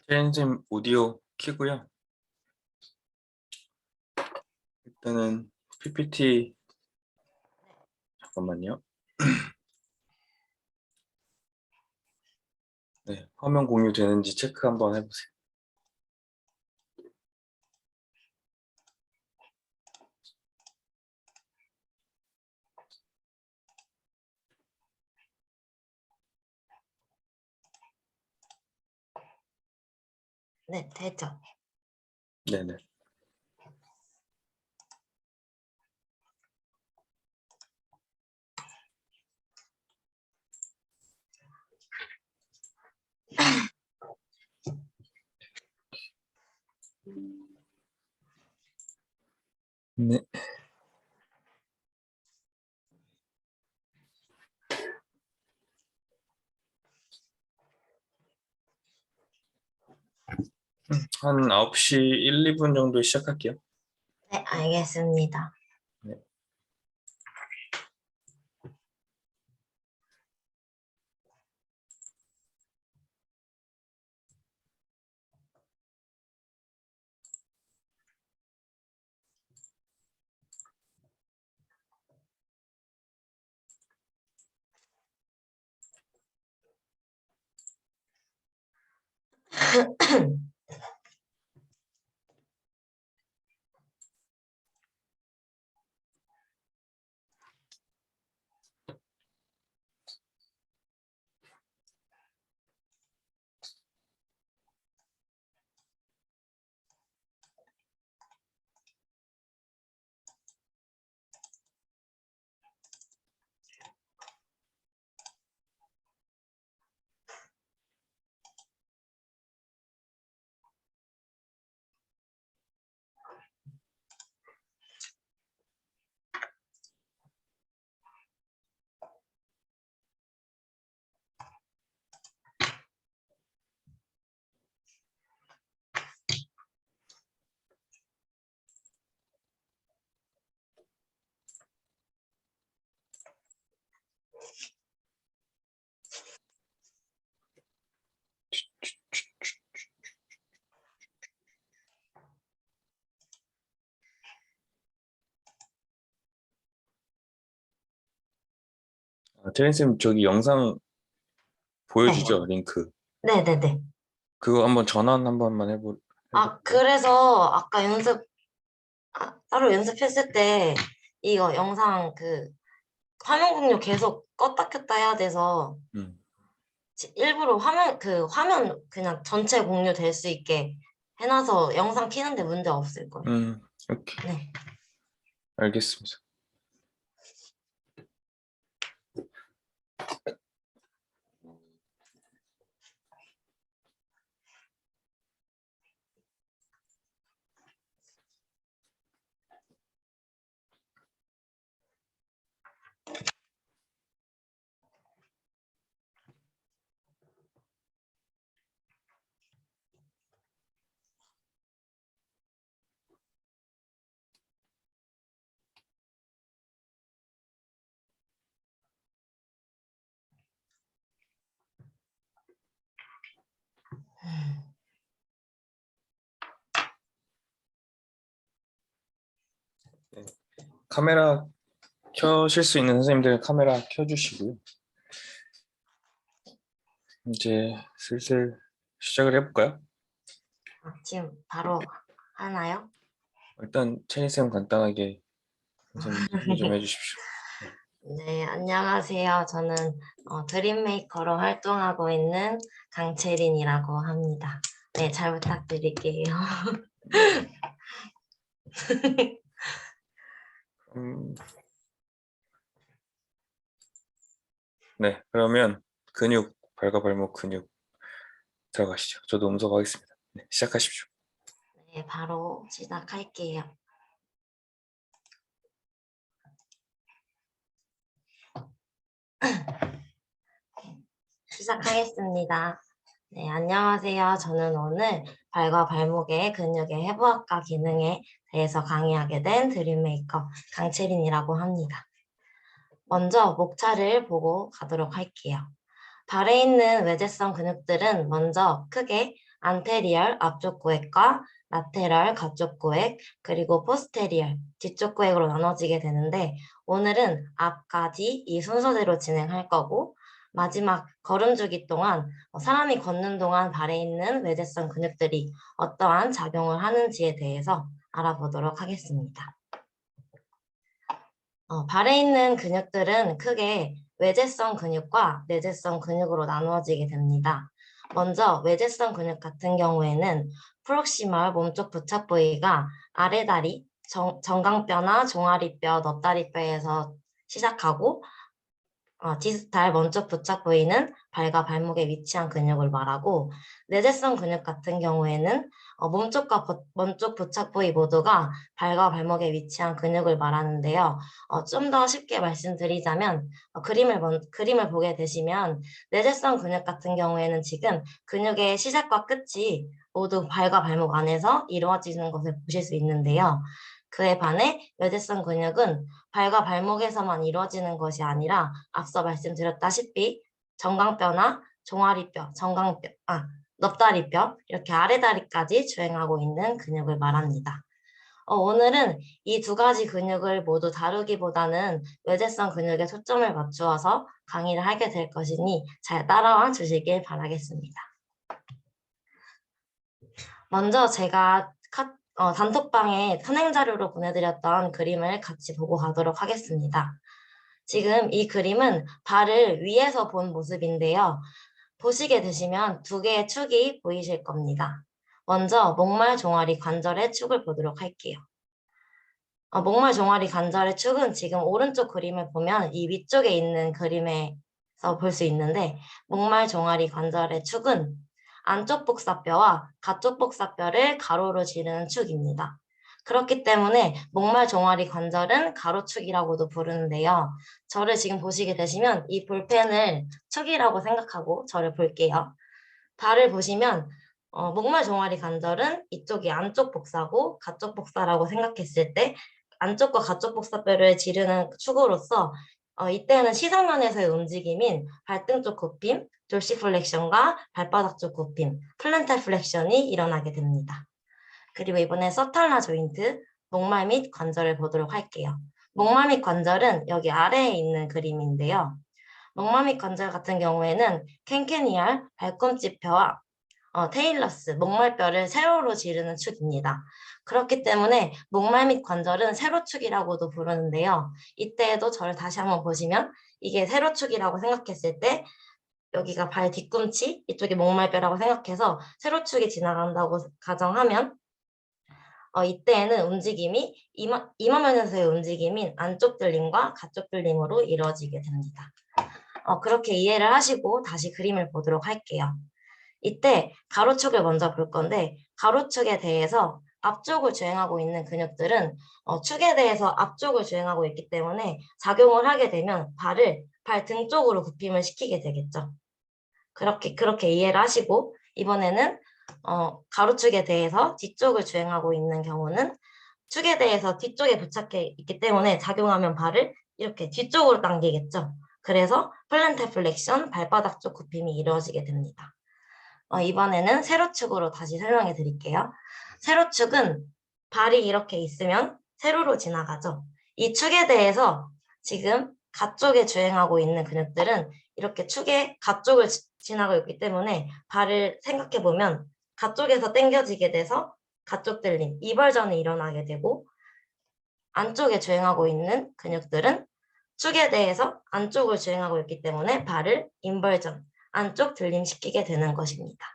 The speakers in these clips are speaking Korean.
선생님 오디오 켜고요. 일단은 PPT 잠깐만요. 네, 화면 공유 되는지 체크 한번 해보세요. 네, 되죠. 네네. 네. 한 9시 1, 2분 정도 시작할게요. 네, 알겠습니다. 네. 테렌쌤 저기 영상 보여주죠? 링크. 네네네. 그거 한번 전환 한 번만 해볼까요? 그래서 아까 따로 연습했을 때 이거 영상 화면 공유 계속 껐다 켰다 해야 돼서 일부러 화면 그냥 전체 공유 될 수 있게 해놔서 영상 키는데 문제 없을 거예요. 오케이. 네. 알겠습니다. 네. 카메라 켜실 수 있는 선생님들 카메라 켜주시고요. 이제 슬슬 시작을 해볼까요? 지금 바로 하나요? 일단 체니쌤 간단하게 선생님 소개 좀 해주십시오. 네, 안녕하세요. 저는 드림메이커로 활동하고 있는 강채린이라고 합니다. 네, 잘 부탁드릴게요. 네, 그러면 근육, 발과 발목 근육 들어가시죠. 저도 음소거하겠습니다. 네, 시작하십시오. 네, 바로 시작할게요. 시작하겠습니다. 네, 안녕하세요. 저는 오늘 발과 발목의 근육의 해부학과 기능에 대해서 강의하게 된 드림메이커 강채린이라고 합니다. 먼저 목차를 보고 가도록 할게요. 발에 있는 외제성 근육들은 먼저 크게 안테리얼 앞쪽 구획과 라테럴 가쪽 구획, 그리고 포스테리얼 뒤쪽 구획으로 나눠지게 되는데 오늘은 앞과 뒤 이 순서대로 진행할 거고 마지막 걸음주기 동안 사람이 걷는 동안 발에 있는 외제성 근육들이 어떠한 작용을 하는지에 대해서 알아보도록 하겠습니다. 발에 있는 근육들은 크게 외제성 근육과 내재성 근육으로 나누어지게 됩니다. 먼저 외제성 근육 같은 경우에는 프록시멀 몸쪽 부착 부위가 아래다리, 정강뼈나 종아리뼈, 넙다리뼈에서 시작하고 디스탈 먼쪽 부착 부위는 발과 발목에 위치한 근육을 말하고 내재성 근육 같은 경우에는 몸쪽과 먼쪽 부착 부위 모두가 발과 발목에 위치한 근육을 말하는데요. 좀 더 쉽게 말씀드리자면 그림을 보게 되시면 내재성 근육 같은 경우에는 지금 근육의 시작과 끝이 모두 발과 발목 안에서 이루어지는 것을 보실 수 있는데요. 그에 반해 외제성 근육은 발과 발목에서만 이루어지는 것이 아니라 앞서 말씀드렸다시피 정강뼈나 종아리뼈, 넙다리뼈 이렇게 아래다리까지 주행하고 있는 근육을 말합니다. 오늘은 이 두 가지 근육을 모두 다루기보다는 외제성 근육에 초점을 맞추어서 강의를 하게 될 것이니 잘 따라와 주시길 바라겠습니다. 먼저 제가 단톡방에 선행 자료로 보내드렸던 그림을 같이 보고 가도록 하겠습니다. 지금 이 그림은 발을 위에서 본 모습인데요. 보시게 되시면 두 개의 축이 보이실 겁니다. 먼저 목말 종아리 관절의 축을 보도록 할게요. 목말 종아리 관절의 축은 지금 오른쪽 그림을 보면 이 위쪽에 있는 그림에서 볼 수 있는데 목말 종아리 관절의 축은 안쪽 복사뼈와 가쪽 복사뼈를 가로로 지르는 축입니다. 그렇기 때문에 목말 종아리 관절은 가로축이라고도 부르는데요. 저를 지금 보시게 되시면 이 볼펜을 축이라고 생각하고 저를 볼게요. 발을 보시면 목말 종아리 관절은 이쪽이 안쪽 복사고 가쪽 복사라고 생각했을 때 안쪽과 가쪽 복사뼈를 지르는 축으로서 이때는 시사면에서의 움직임인 발등 쪽 굽힘, 돌시플렉션과 발바닥 쪽 굽힘, 플랜탈 플렉션이 일어나게 됩니다. 그리고 이번에 서탈나 조인트, 목말 및 관절을 보도록 할게요. 목말 및 관절은 여기 아래에 있는 그림인데요. 목말 및 관절 같은 경우에는 캔케니알, 발꿈치뼈와 테일러스, 목말뼈를 세로로 지르는 축입니다. 그렇기 때문에 목말 및 관절은 세로축이라고도 부르는데요. 이때에도 저를 다시 한번 보시면 이게 세로축이라고 생각했을 때 여기가 발 뒤꿈치, 이쪽이 목말뼈라고 생각해서 세로축이 지나간다고 가정하면 이때에는 움직임이 이마면에서의 움직임인 안쪽 들림과 가쪽 들림으로 이루어지게 됩니다. 그렇게 이해를 하시고 다시 그림을 보도록 할게요. 이때 가로축을 먼저 볼 건데 가로축에 대해서 앞쪽을 주행하고 있는 근육들은 축에 대해서 앞쪽을 주행하고 있기 때문에 작용을 하게 되면 발을 발 등 쪽으로 굽힘을 시키게 되겠죠. 그렇게 이해를 하시고 이번에는 가로축에 대해서 뒤쪽을 주행하고 있는 경우는 축에 대해서 뒤쪽에 부착해 있기 때문에 작용하면 발을 이렇게 뒤쪽으로 당기겠죠. 그래서 플랜탈 플렉션, 발바닥 쪽 굽힘이 이루어지게 됩니다. 이번에는 세로축으로 다시 설명해 드릴게요. 세로축은 발이 이렇게 있으면 세로로 지나가죠. 이 축에 대해서 지금 가쪽에 주행하고 있는 근육들은 이렇게 축의 가쪽을 지나고 있기 때문에 발을 생각해 보면 가쪽에서 당겨지게 돼서 가쪽 들림, 이벌전이 일어나게 되고 안쪽에 주행하고 있는 근육들은 축에 대해서 안쪽을 주행하고 있기 때문에 발을 인벌전, 안쪽 들림시키게 되는 것입니다.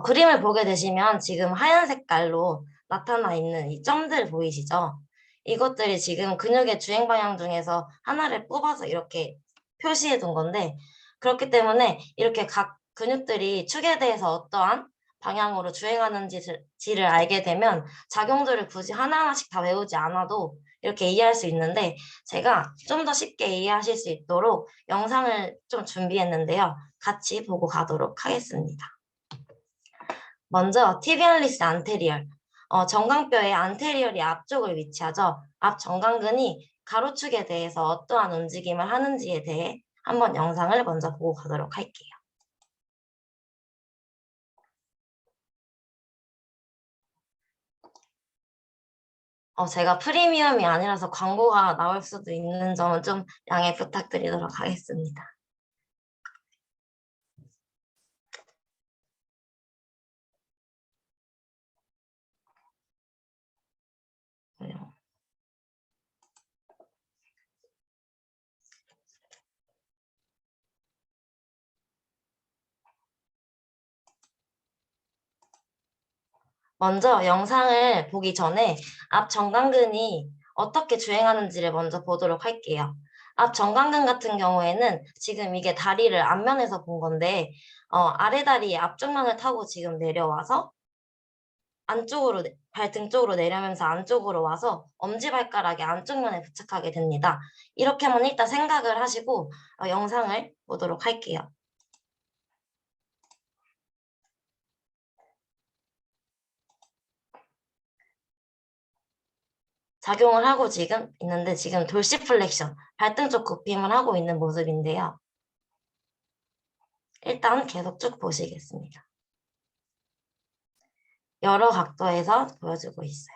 그림을 보게 되시면 지금 하얀 색깔로 나타나 있는 이 점들 보이시죠? 이것들이 지금 근육의 주행 방향 중에서 하나를 뽑아서 이렇게 표시해 둔 건데 그렇기 때문에 이렇게 각 근육들이 축에 대해서 어떠한 방향으로 주행하는지를 알게 되면 작용들을 굳이 하나하나씩 다 외우지 않아도 이렇게 이해할 수 있는데 제가 좀 더 쉽게 이해하실 수 있도록 영상을 좀 준비했는데요. 같이 보고 가도록 하겠습니다. 먼저 티비알리스 안테리얼. 정강뼈의 안테리얼이 앞쪽을 위치하죠. 앞 정강근이 가로축에 대해서 어떠한 움직임을 하는지에 대해 한번 영상을 먼저 보고 가도록 할게요. 제가 프리미엄이 아니라서 광고가 나올 수도 있는 점은 좀 양해 부탁드리도록 하겠습니다. 먼저 영상을 보기 전에 앞 정강근이 어떻게 주행하는지를 먼저 보도록 할게요. 앞 정강근 같은 경우에는 지금 이게 다리를 앞면에서 본 건데 아래 다리 앞쪽면을 타고 지금 내려와서 안쪽으로 발등 쪽으로 내려면서 안쪽으로 와서 엄지발가락이 안쪽 면에 부착하게 됩니다. 이렇게만 일단 생각을 하시고 영상을 보도록 할게요. 작용을 하고 지금 있는데 지금 돌시플렉션, 발등 쪽 굽힘을 하고 있는 모습인데요. 일단 계속 쭉 보시겠습니다. 여러 각도에서 보여주고 있어요.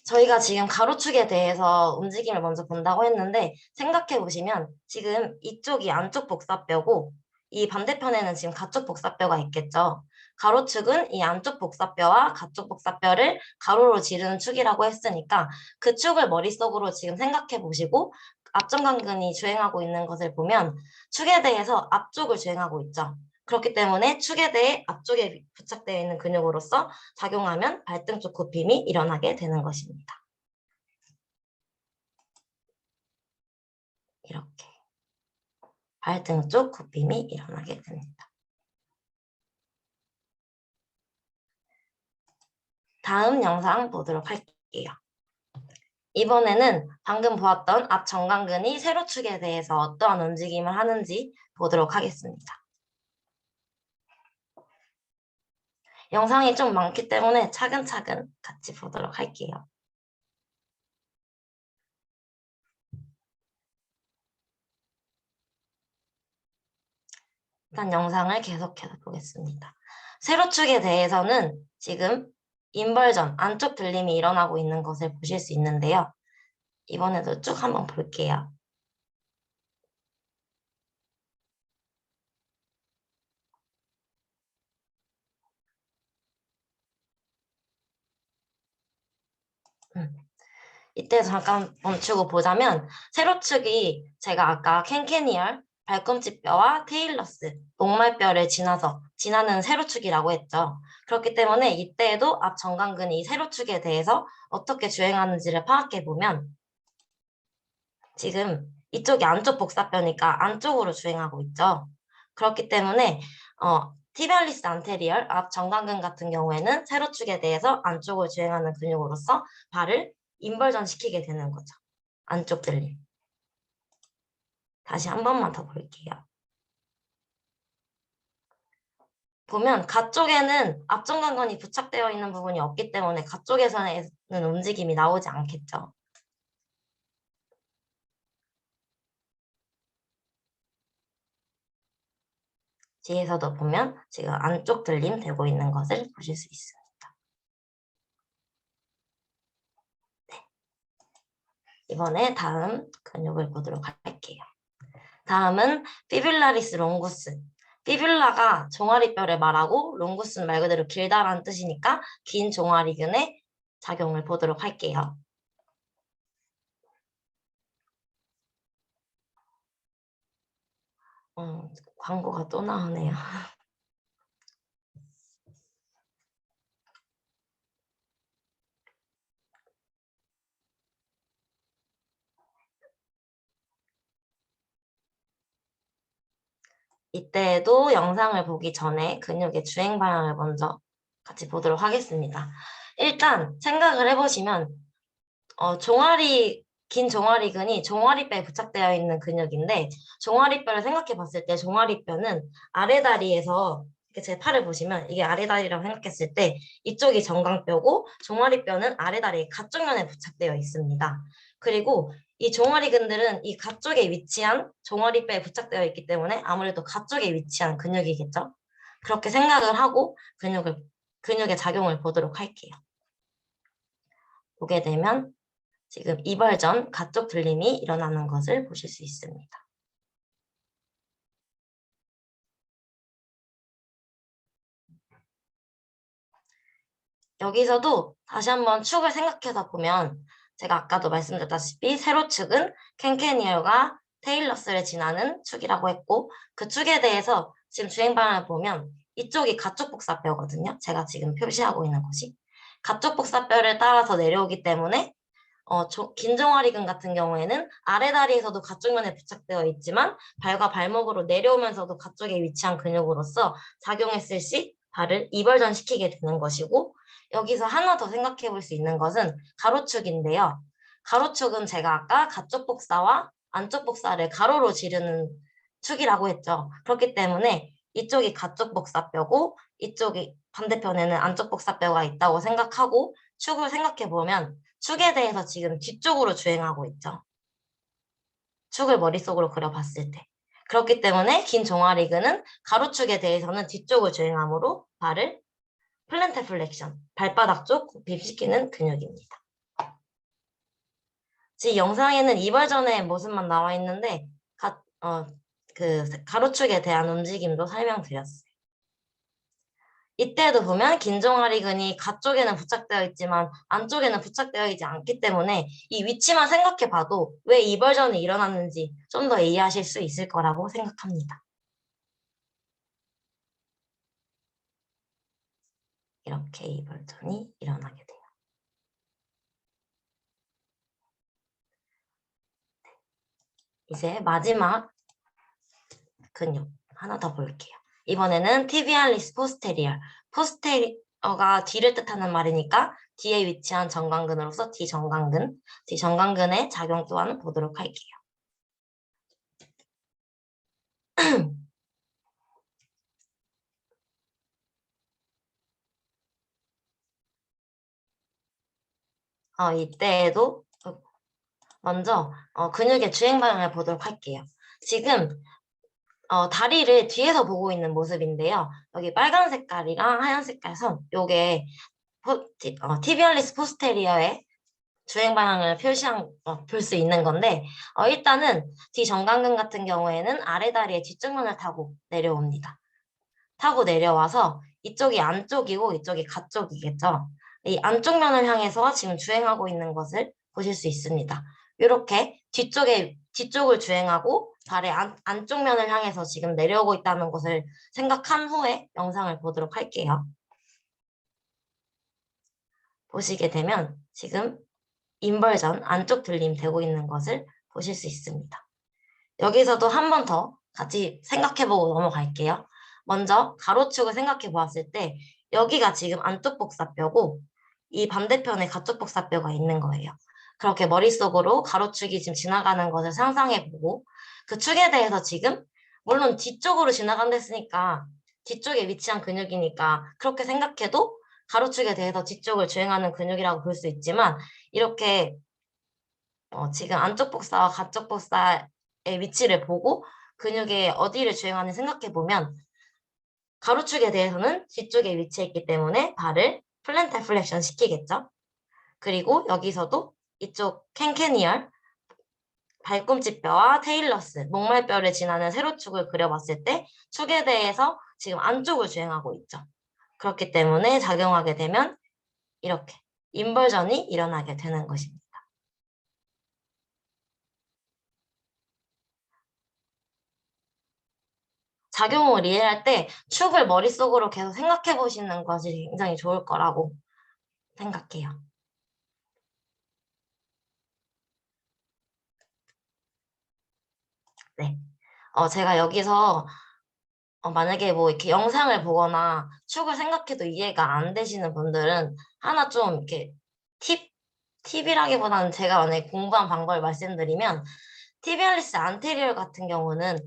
저희가 지금 가로축에 대해서 움직임을 먼저 본다고 했는데 생각해 보시면 지금 이쪽이 안쪽 복사뼈고 이 반대편에는 지금 가쪽 복사뼈가 있겠죠. 가로축은 이 안쪽 복사뼈와 가쪽 복사뼈를 가로로 지르는 축이라고 했으니까 그 축을 머릿속으로 지금 생각해 보시고 앞정강근이 주행하고 있는 것을 보면 축에 대해서 앞쪽을 주행하고 있죠. 그렇기 때문에 축에 대해 앞쪽에 부착되어 있는 근육으로서 작용하면 발등 쪽 굽힘이 일어나게 되는 것입니다. 이렇게 발등 쪽 굽힘이 일어나게 됩니다. 다음 영상 보도록 할게요. 이번에는 방금 보았던 앞 정강근이 세로축에 대해서 어떠한 움직임을 하는지 보도록 하겠습니다. 영상이 좀 많기 때문에 차근차근 같이 보도록 할게요. 일단 영상을 계속해서 보겠습니다. 세로축에 대해서는 지금 인벌전, 안쪽 들림이 일어나고 있는 것을 보실 수 있는데요. 이번에도 쭉 한번 볼게요. 이때 잠깐 멈추고 보자면 세로축이 제가 아까 캔캐니얼, 발꿈치뼈와 테일러스, 목말뼈를 지나서 지나는 세로축이라고 했죠. 그렇기 때문에 이때에도 앞 정강근이 세로축에 대해서 어떻게 주행하는지를 파악해 보면 지금 이쪽이 안쪽 복사뼈니까 안쪽으로 주행하고 있죠. 그렇기 때문에 티비알리스 안테리얼 앞 정강근 같은 경우에는 세로축에 대해서 안쪽을 주행하는 근육으로서 발을 인벌전 시키게 되는 거죠. 안쪽 들림. 다시 한 번만 더 볼게요. 보면 가쪽에는 앞정강근이 부착되어 있는 부분이 없기 때문에 가쪽에서는 움직임이 나오지 않겠죠. 뒤에서도 보면 지금 안쪽 들림 되고 있는 것을 보실 수 있습니다. 네. 이번에 다음 근육을 보도록 할게요. 다음은 피뷸라리스 롱구스. 피뷸라가 종아리뼈를 말하고 롱구스는 말 그대로 길다라는 뜻이니까 긴 종아리근의 작용을 보도록 할게요. 광고가 또 나오네요. 이때에도 영상을 보기 전에 근육의 주행 방향을 먼저 같이 보도록 하겠습니다. 일단 생각을 해보시면 긴 종아리근이 종아리뼈에 부착되어 있는 근육인데 종아리뼈를 생각해 봤을 때 종아리뼈는 아래다리에서 이렇게 제 팔을 보시면 이게 아래다리라고 생각했을 때 이쪽이 정강뼈고 종아리뼈는 아래다리 가쪽면에 부착되어 있습니다. 그리고 이 종아리근들은 이 가쪽에 위치한 종아리뼈에 부착되어 있기 때문에 아무래도 가쪽에 위치한 근육이겠죠. 그렇게 생각을 하고 근육의 작용을 보도록 할게요. 보게 되면 지금 이발전 가쪽 들림이 일어나는 것을 보실 수 있습니다. 여기서도 다시 한번 축을 생각해서 보면 제가 아까도 말씀드렸다시피 세로축은 캔캐니얼과 테일러스를 지나는 축이라고 했고 그 축에 대해서 지금 주행 방향을 보면 이쪽이 가쪽 복사뼈거든요. 제가 지금 표시하고 있는 것이. 가쪽 복사뼈를 따라서 내려오기 때문에 긴 종아리근 같은 경우에는 아래 다리에서도 가쪽면에 부착되어 있지만 발과 발목으로 내려오면서도 가쪽에 위치한 근육으로서 작용했을 시 발을 이벌전 시키게 되는 것이고 여기서 하나 더 생각해 볼 수 있는 것은 가로축인데요. 가로축은 제가 아까 가쪽 복사와 안쪽 복사를 가로로 지르는 축이라고 했죠. 그렇기 때문에 이쪽이 가쪽 복사뼈고 이쪽이 반대편에는 안쪽 복사뼈가 있다고 생각하고 축을 생각해 보면 축에 대해서 지금 뒤쪽으로 주행하고 있죠. 축을 머릿속으로 그려봤을 때. 그렇기 때문에 긴 종아리근은 가로축에 대해서는 뒤쪽을 주행하므로 발을 플랜트 플렉션, 발바닥 쪽 굽힘시키는 근육입니다. 지금 영상에는 이발전의 모습만 나와 있는데 그 가로축에 대한 움직임도 설명드렸어요. 이때도 보면 긴 종아리근이 가쪽에는 부착되어 있지만 안쪽에는 부착되어 있지 않기 때문에 이 위치만 생각해 봐도 왜 이벌전이 일어났는지 좀 더 이해하실 수 있을 거라고 생각합니다. 이렇게 이벌전이 일어나게 돼요. 이제 마지막 근육 하나 더 볼게요. 이번에는 tibialis posterior. 포스테리어가 뒤를 뜻하는 말이니까 뒤에 위치한 정강근으로서 뒤정강근의 작용 또한 보도록 할게요. 이때에도 먼저 근육의 주행 방향을 보도록 할게요. 지금 다리를 뒤에서 보고 있는 모습인데요. 여기 빨간 색깔이랑 하얀 색깔 선, 요게 티비얼리스 포스테리어의 주행 방향을 볼 수 있는 건데 일단은 뒤정강근 같은 경우에는 아래 다리의 뒷쪽면을 타고 내려옵니다. 타고 내려와서 이쪽이 안쪽이고 이쪽이 가쪽이겠죠. 이 안쪽 면을 향해서 지금 주행하고 있는 것을 보실 수 있습니다. 이렇게 뒤쪽을 주행하고 발의 안쪽 면을 향해서 지금 내려오고 있다는 것을 생각한 후에 영상을 보도록 할게요. 보시게 되면 지금 인벌전 안쪽 들림 되고 있는 것을 보실 수 있습니다. 여기서도 한 번 더 같이 생각해보고 넘어갈게요. 먼저 가로축을 생각해 보았을 때 여기가 지금 안쪽 복사뼈고 이 반대편에 가쪽 복사뼈가 있는 거예요. 그렇게 머릿속으로 가로축이 지금 지나가는 것을 상상해보고 그 축에 대해서 지금 물론 뒤쪽으로 지나간다 했으니까 뒤쪽에 위치한 근육이니까 그렇게 생각해도 가로축에 대해서 뒤쪽을 주행하는 근육이라고 볼 수 있지만 이렇게 지금 안쪽 복사와 가쪽 복사의 위치를 보고 근육의 어디를 주행하는지 생각해보면 가로축에 대해서는 뒤쪽에 위치해 있기 때문에 발을 플랜탈 플렉션 시키겠죠. 그리고 여기서도 이쪽 캔캐니얼 발꿈치뼈와 테일러스 목말뼈를 지나는 세로축을 그려봤을 때 축에 대해서 지금 안쪽을 주행하고 있죠. 그렇기 때문에 작용하게 되면 이렇게 인벌전이 일어나게 되는 것입니다. 작용을 이해할 때 축을 머릿속으로 계속 생각해 보시는 것이 굉장히 좋을 거라고 생각해요. 네. 제가 여기서 만약에 뭐 이렇게 영상을 보거나 축을 생각해도 이해가 안 되시는 분들은 하나 좀 이렇게 팁이라기보다는 제가 만약에 공부한 방법을 말씀드리면 티비알리스 안테리얼 같은 경우는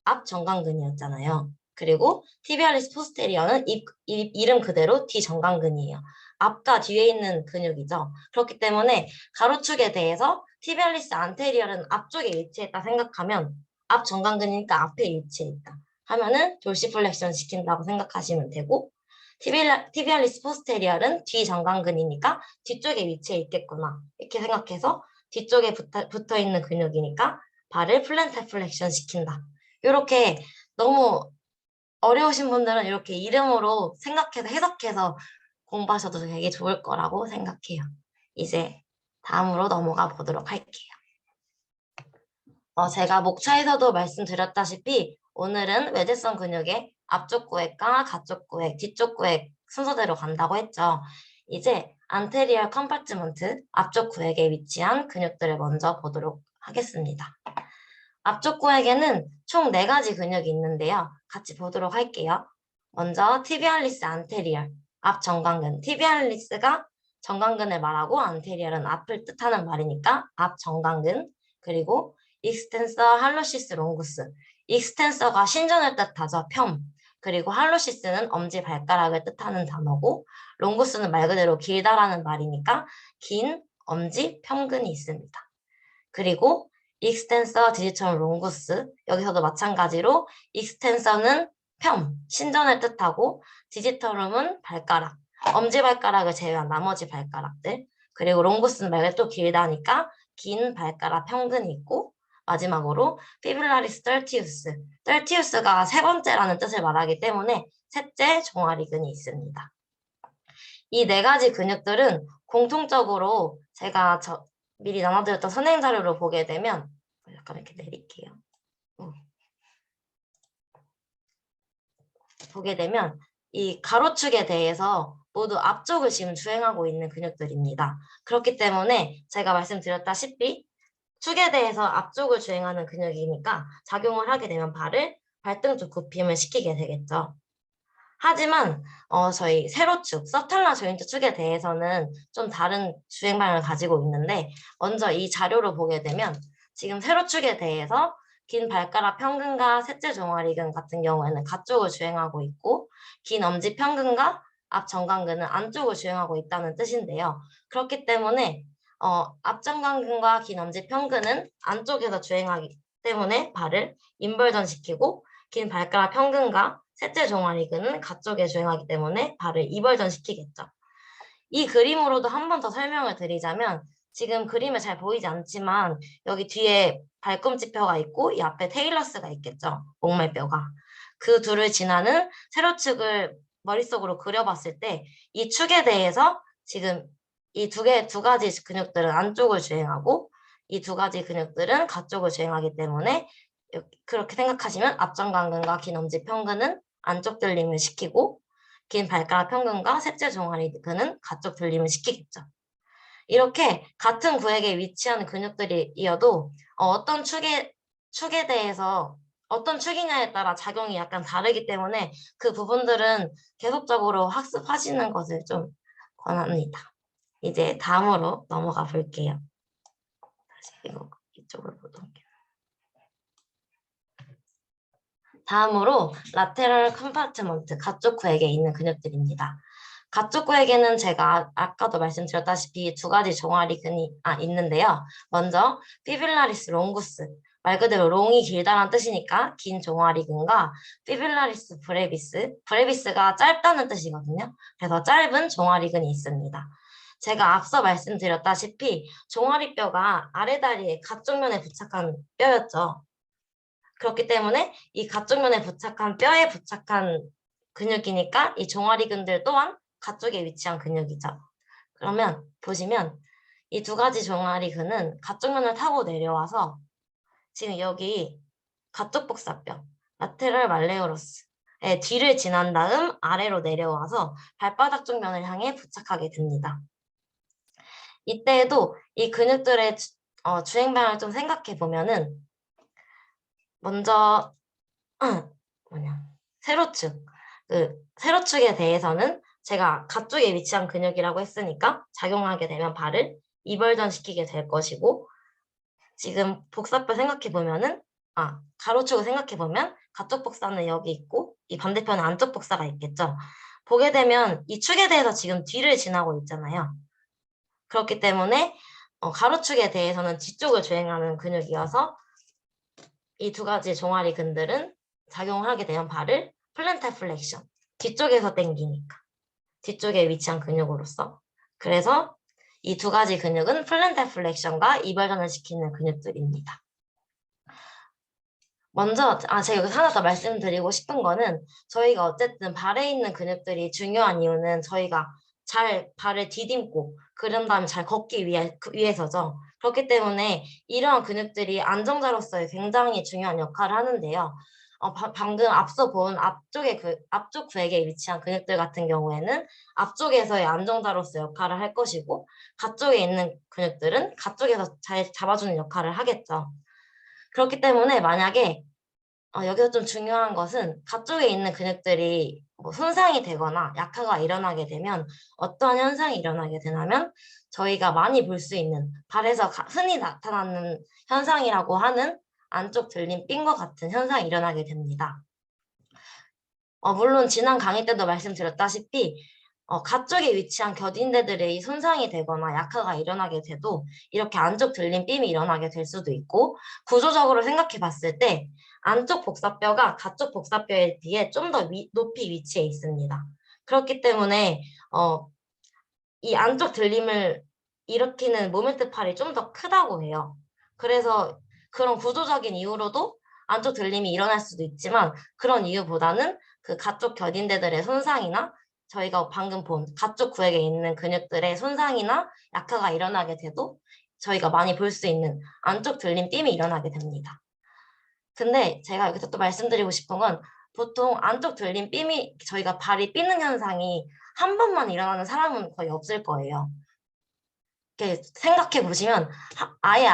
앞 정강근이었잖아요. 그리고 티비알리스 포스테리어는 이름 그대로 뒤 정강근이에요. 앞과 뒤에 있는 근육이죠. 그렇기 때문에 가로축에 대해서 티비알리스 안테리얼은 앞쪽에 위치했다 생각하면 앞 정강근이니까 앞에 위치했다 하면은 돌시플렉션 시킨다고 생각하시면 되고 티비알리스 포스테리얼은 뒤 정강근이니까 뒤쪽에 위치해 있겠구나 이렇게 생각해서 뒤쪽에 붙어 있는 근육이니까 발을 플랜터 플렉션 시킨다. 이렇게 너무 어려우신 분들은 이렇게 이름으로 생각해서 해석해서 공부하셔도 되게 좋을 거라고 생각해요. 이제 다음으로 넘어가 보도록 할게요. 제가 목차에서도 말씀드렸다시피 오늘은 외대성 근육의 앞쪽 구획과 가쪽 구획, 뒤쪽 구획 순서대로 간다고 했죠. 이제 안테리얼 컴파트먼트 앞쪽 구획에 위치한 근육들을 먼저 보도록 하겠습니다. 앞쪽 구획에는 총 4가지 근육이 있는데요. 같이 보도록 할게요. 먼저 티비알리스 안테리얼, 앞 정강근. 티비알리스가 정강근을 말하고 안테리얼은 앞을 뜻하는 말이니까 앞 정강근. 그리고 익스텐서 할로시스 롱구스. 익스텐서가 신전을 뜻하죠. 편. 그리고 할로시스는 엄지발가락을 뜻하는 단어고 롱구스는 말 그대로 길다라는 말이니까 긴 엄지 편근이 있습니다. 그리고 익스텐서 디지털 롱구스 여기서도 마찬가지로 익스텐서는 편, 신전을 뜻하고 디지털um은 발가락, 엄지발가락을 제외한 나머지 발가락들 그리고 롱구스는 말 그대로 또 길다니까 긴 발가락 편근이 있고 마지막으로 피뷸라리스 떨티우스 떨티우스가 세 번째라는 뜻을 말하기 때문에 셋째 종아리근이 있습니다. 이 4가지 근육들은 공통적으로 제가 미리 나눠드렸던 선행 자료를 보게 되면 약간 이렇게 내릴게요. 보게 되면 이 가로축에 대해서 모두 앞쪽을 지금 주행하고 있는 근육들입니다. 그렇기 때문에 제가 말씀드렸다시피 축에 대해서 앞쪽을 주행하는 근육이니까 작용을 하게 되면 발등 쪽 굽힘을 시키게 되겠죠. 하지만 저희 세로축, 서툴라 조인트 축에 대해서는 좀 다른 주행 방향을 가지고 있는데 먼저 이 자료를 보게 되면 지금 세로축에 대해서 긴 발가락 편근과 셋째 종아리근 같은 경우에는 가쪽을 주행하고 있고 긴 엄지 편근과 앞 정강근은 안쪽을 주행하고 있다는 뜻인데요. 그렇기 때문에 앞 정강근과 긴 엄지 편근은 안쪽에서 주행하기 때문에 발을 인벌전 시키고 긴 발가락 편근과 셋째 종아리근은 가쪽에 주행하기 때문에 발을 이벌전 시키겠죠. 이 그림으로도 한 번 더 설명을 드리자면 지금 그림에 잘 보이지 않지만 여기 뒤에 발꿈치뼈가 있고 이 앞에 테일러스가 있겠죠. 목말뼈가. 그 둘을 지나는 세로축을 머릿속으로 그려봤을 때 이 축에 대해서 지금 이 두 가지 근육들은 안쪽을 주행하고 이 2가지 근육들은 가쪽을 주행하기 때문에 그렇게 생각하시면 앞정강근과 긴 엄지 편근은 안쪽 들림을 시키고 긴 발가락 편근과 셋째 종아리근은 가쪽 들림을 시키겠죠. 이렇게 같은 구획에 위치한 근육들이어도 어떤 축에 대해서 어떤 축이냐에 따라 작용이 약간 다르기 때문에 그 부분들은 계속적으로 학습하시는 것을 좀 권합니다. 이제 다음으로 넘어가 볼게요. 다시 이쪽으로 보도록 할게요. 다음으로 라테럴 컴파트먼트, 가쪽 구획에 있는 근육들입니다. 가쪽 구획에는 제가 아까도 말씀드렸다시피 2가지 종아리근이 있는데요. 먼저 피뷸라리스 롱구스, 말 그대로 롱이 길다란 뜻이니까 긴 종아리근과 피뷸라리스 브레비스, 브레비스가 짧다는 뜻이거든요. 그래서 짧은 종아리근이 있습니다. 제가 앞서 말씀드렸다시피 종아리뼈가 아래다리의 가쪽 면에 부착한 뼈였죠. 그렇기 때문에 이 가쪽면에 부착한 뼈에 부착한 근육이니까 이 종아리근들 또한 가쪽에 위치한 근육이죠. 그러면 보시면 이 2가지 종아리근은 가쪽면을 타고 내려와서 지금 여기 가쪽 복사뼈 라테럴 말레오러스의 뒤를 지난 다음 아래로 내려와서 발바닥 쪽 면을 향해 부착하게 됩니다. 이때에도 이 근육들의 주행 방향을 좀 생각해 보면은 먼저 세로축. 그 세로축에 대해서는 제가 가쪽에 위치한 근육이라고 했으니까 작용하게 되면 발을 이벌전 시키게 될 것이고, 지금 복사뼈 생각해 보면은 가로축을 생각해 보면 가쪽 복사는 여기 있고 이 반대편에 안쪽 복사가 있겠죠. 보게 되면 이 축에 대해서 지금 뒤를 지나고 있잖아요. 그렇기 때문에 가로축에 대해서는 뒤쪽을 주행하는 근육이어서 이 두 가지 종아리 근들은 작용하게 되면 발을 플랜탈 플렉션, 뒤쪽에서 당기니까 뒤쪽에 위치한 근육으로서, 그래서 이 두 가지 근육은 플랜탈 플렉션과 이벌전을 시키는 근육들입니다. 먼저 제가 여기서 하나 더 말씀드리고 싶은 거는, 저희가 어쨌든 발에 있는 근육들이 중요한 이유는 저희가 잘 발을 디딤고 그런 다음에 잘 걷기 위해서죠. 그렇기 때문에 이러한 근육들이 안정자로서의 굉장히 중요한 역할을 하는데요. 방금 앞서 본 앞쪽 구에게 위치한 근육들 같은 경우에는 앞쪽에서의 안정자로서 역할을 할 것이고, 가쪽에 있는 근육들은 가쪽에서 잘 잡아주는 역할을 하겠죠. 그렇기 때문에 만약에 여기서 좀 중요한 것은 가쪽에 있는 근육들이 뭐 손상이 되거나 약화가 일어나게 되면 어떠한 현상이 일어나게 되냐면, 저희가 많이 볼 수 있는 발에서 흔히 나타나는 현상이라고 하는 안쪽 들림 삔과 같은 현상이 일어나게 됩니다. 물론 지난 강의 때도 말씀드렸다시피 가쪽에 위치한 겨딘대들이 손상이 되거나 약화가 일어나게 돼도 이렇게 안쪽 들림 삔이 일어나게 될 수도 있고, 구조적으로 생각해 봤을 때 안쪽 복사뼈가 가쪽 복사뼈에 비해 좀 더 높이 위치해 있습니다. 그렇기 때문에 이 안쪽 들림을 일으키는 모멘트 팔이 좀 더 크다고 해요. 그래서 그런 구조적인 이유로도 안쪽 들림이 일어날 수도 있지만, 그런 이유보다는 그 가쪽 겨딘대들의 손상이나 저희가 방금 본 가쪽 구역에 있는 근육들의 손상이나 약화가 일어나게 돼도 저희가 많이 볼 수 있는 안쪽 들림 삔이 일어나게 됩니다. 근데 제가 여기서 또 말씀드리고 싶은 건, 보통 안쪽 들림 삔이, 저희가 발이 삐는 현상이 한 번만 일어나는 사람은 거의 없을 거예요. 이렇게 생각해 보시면 아예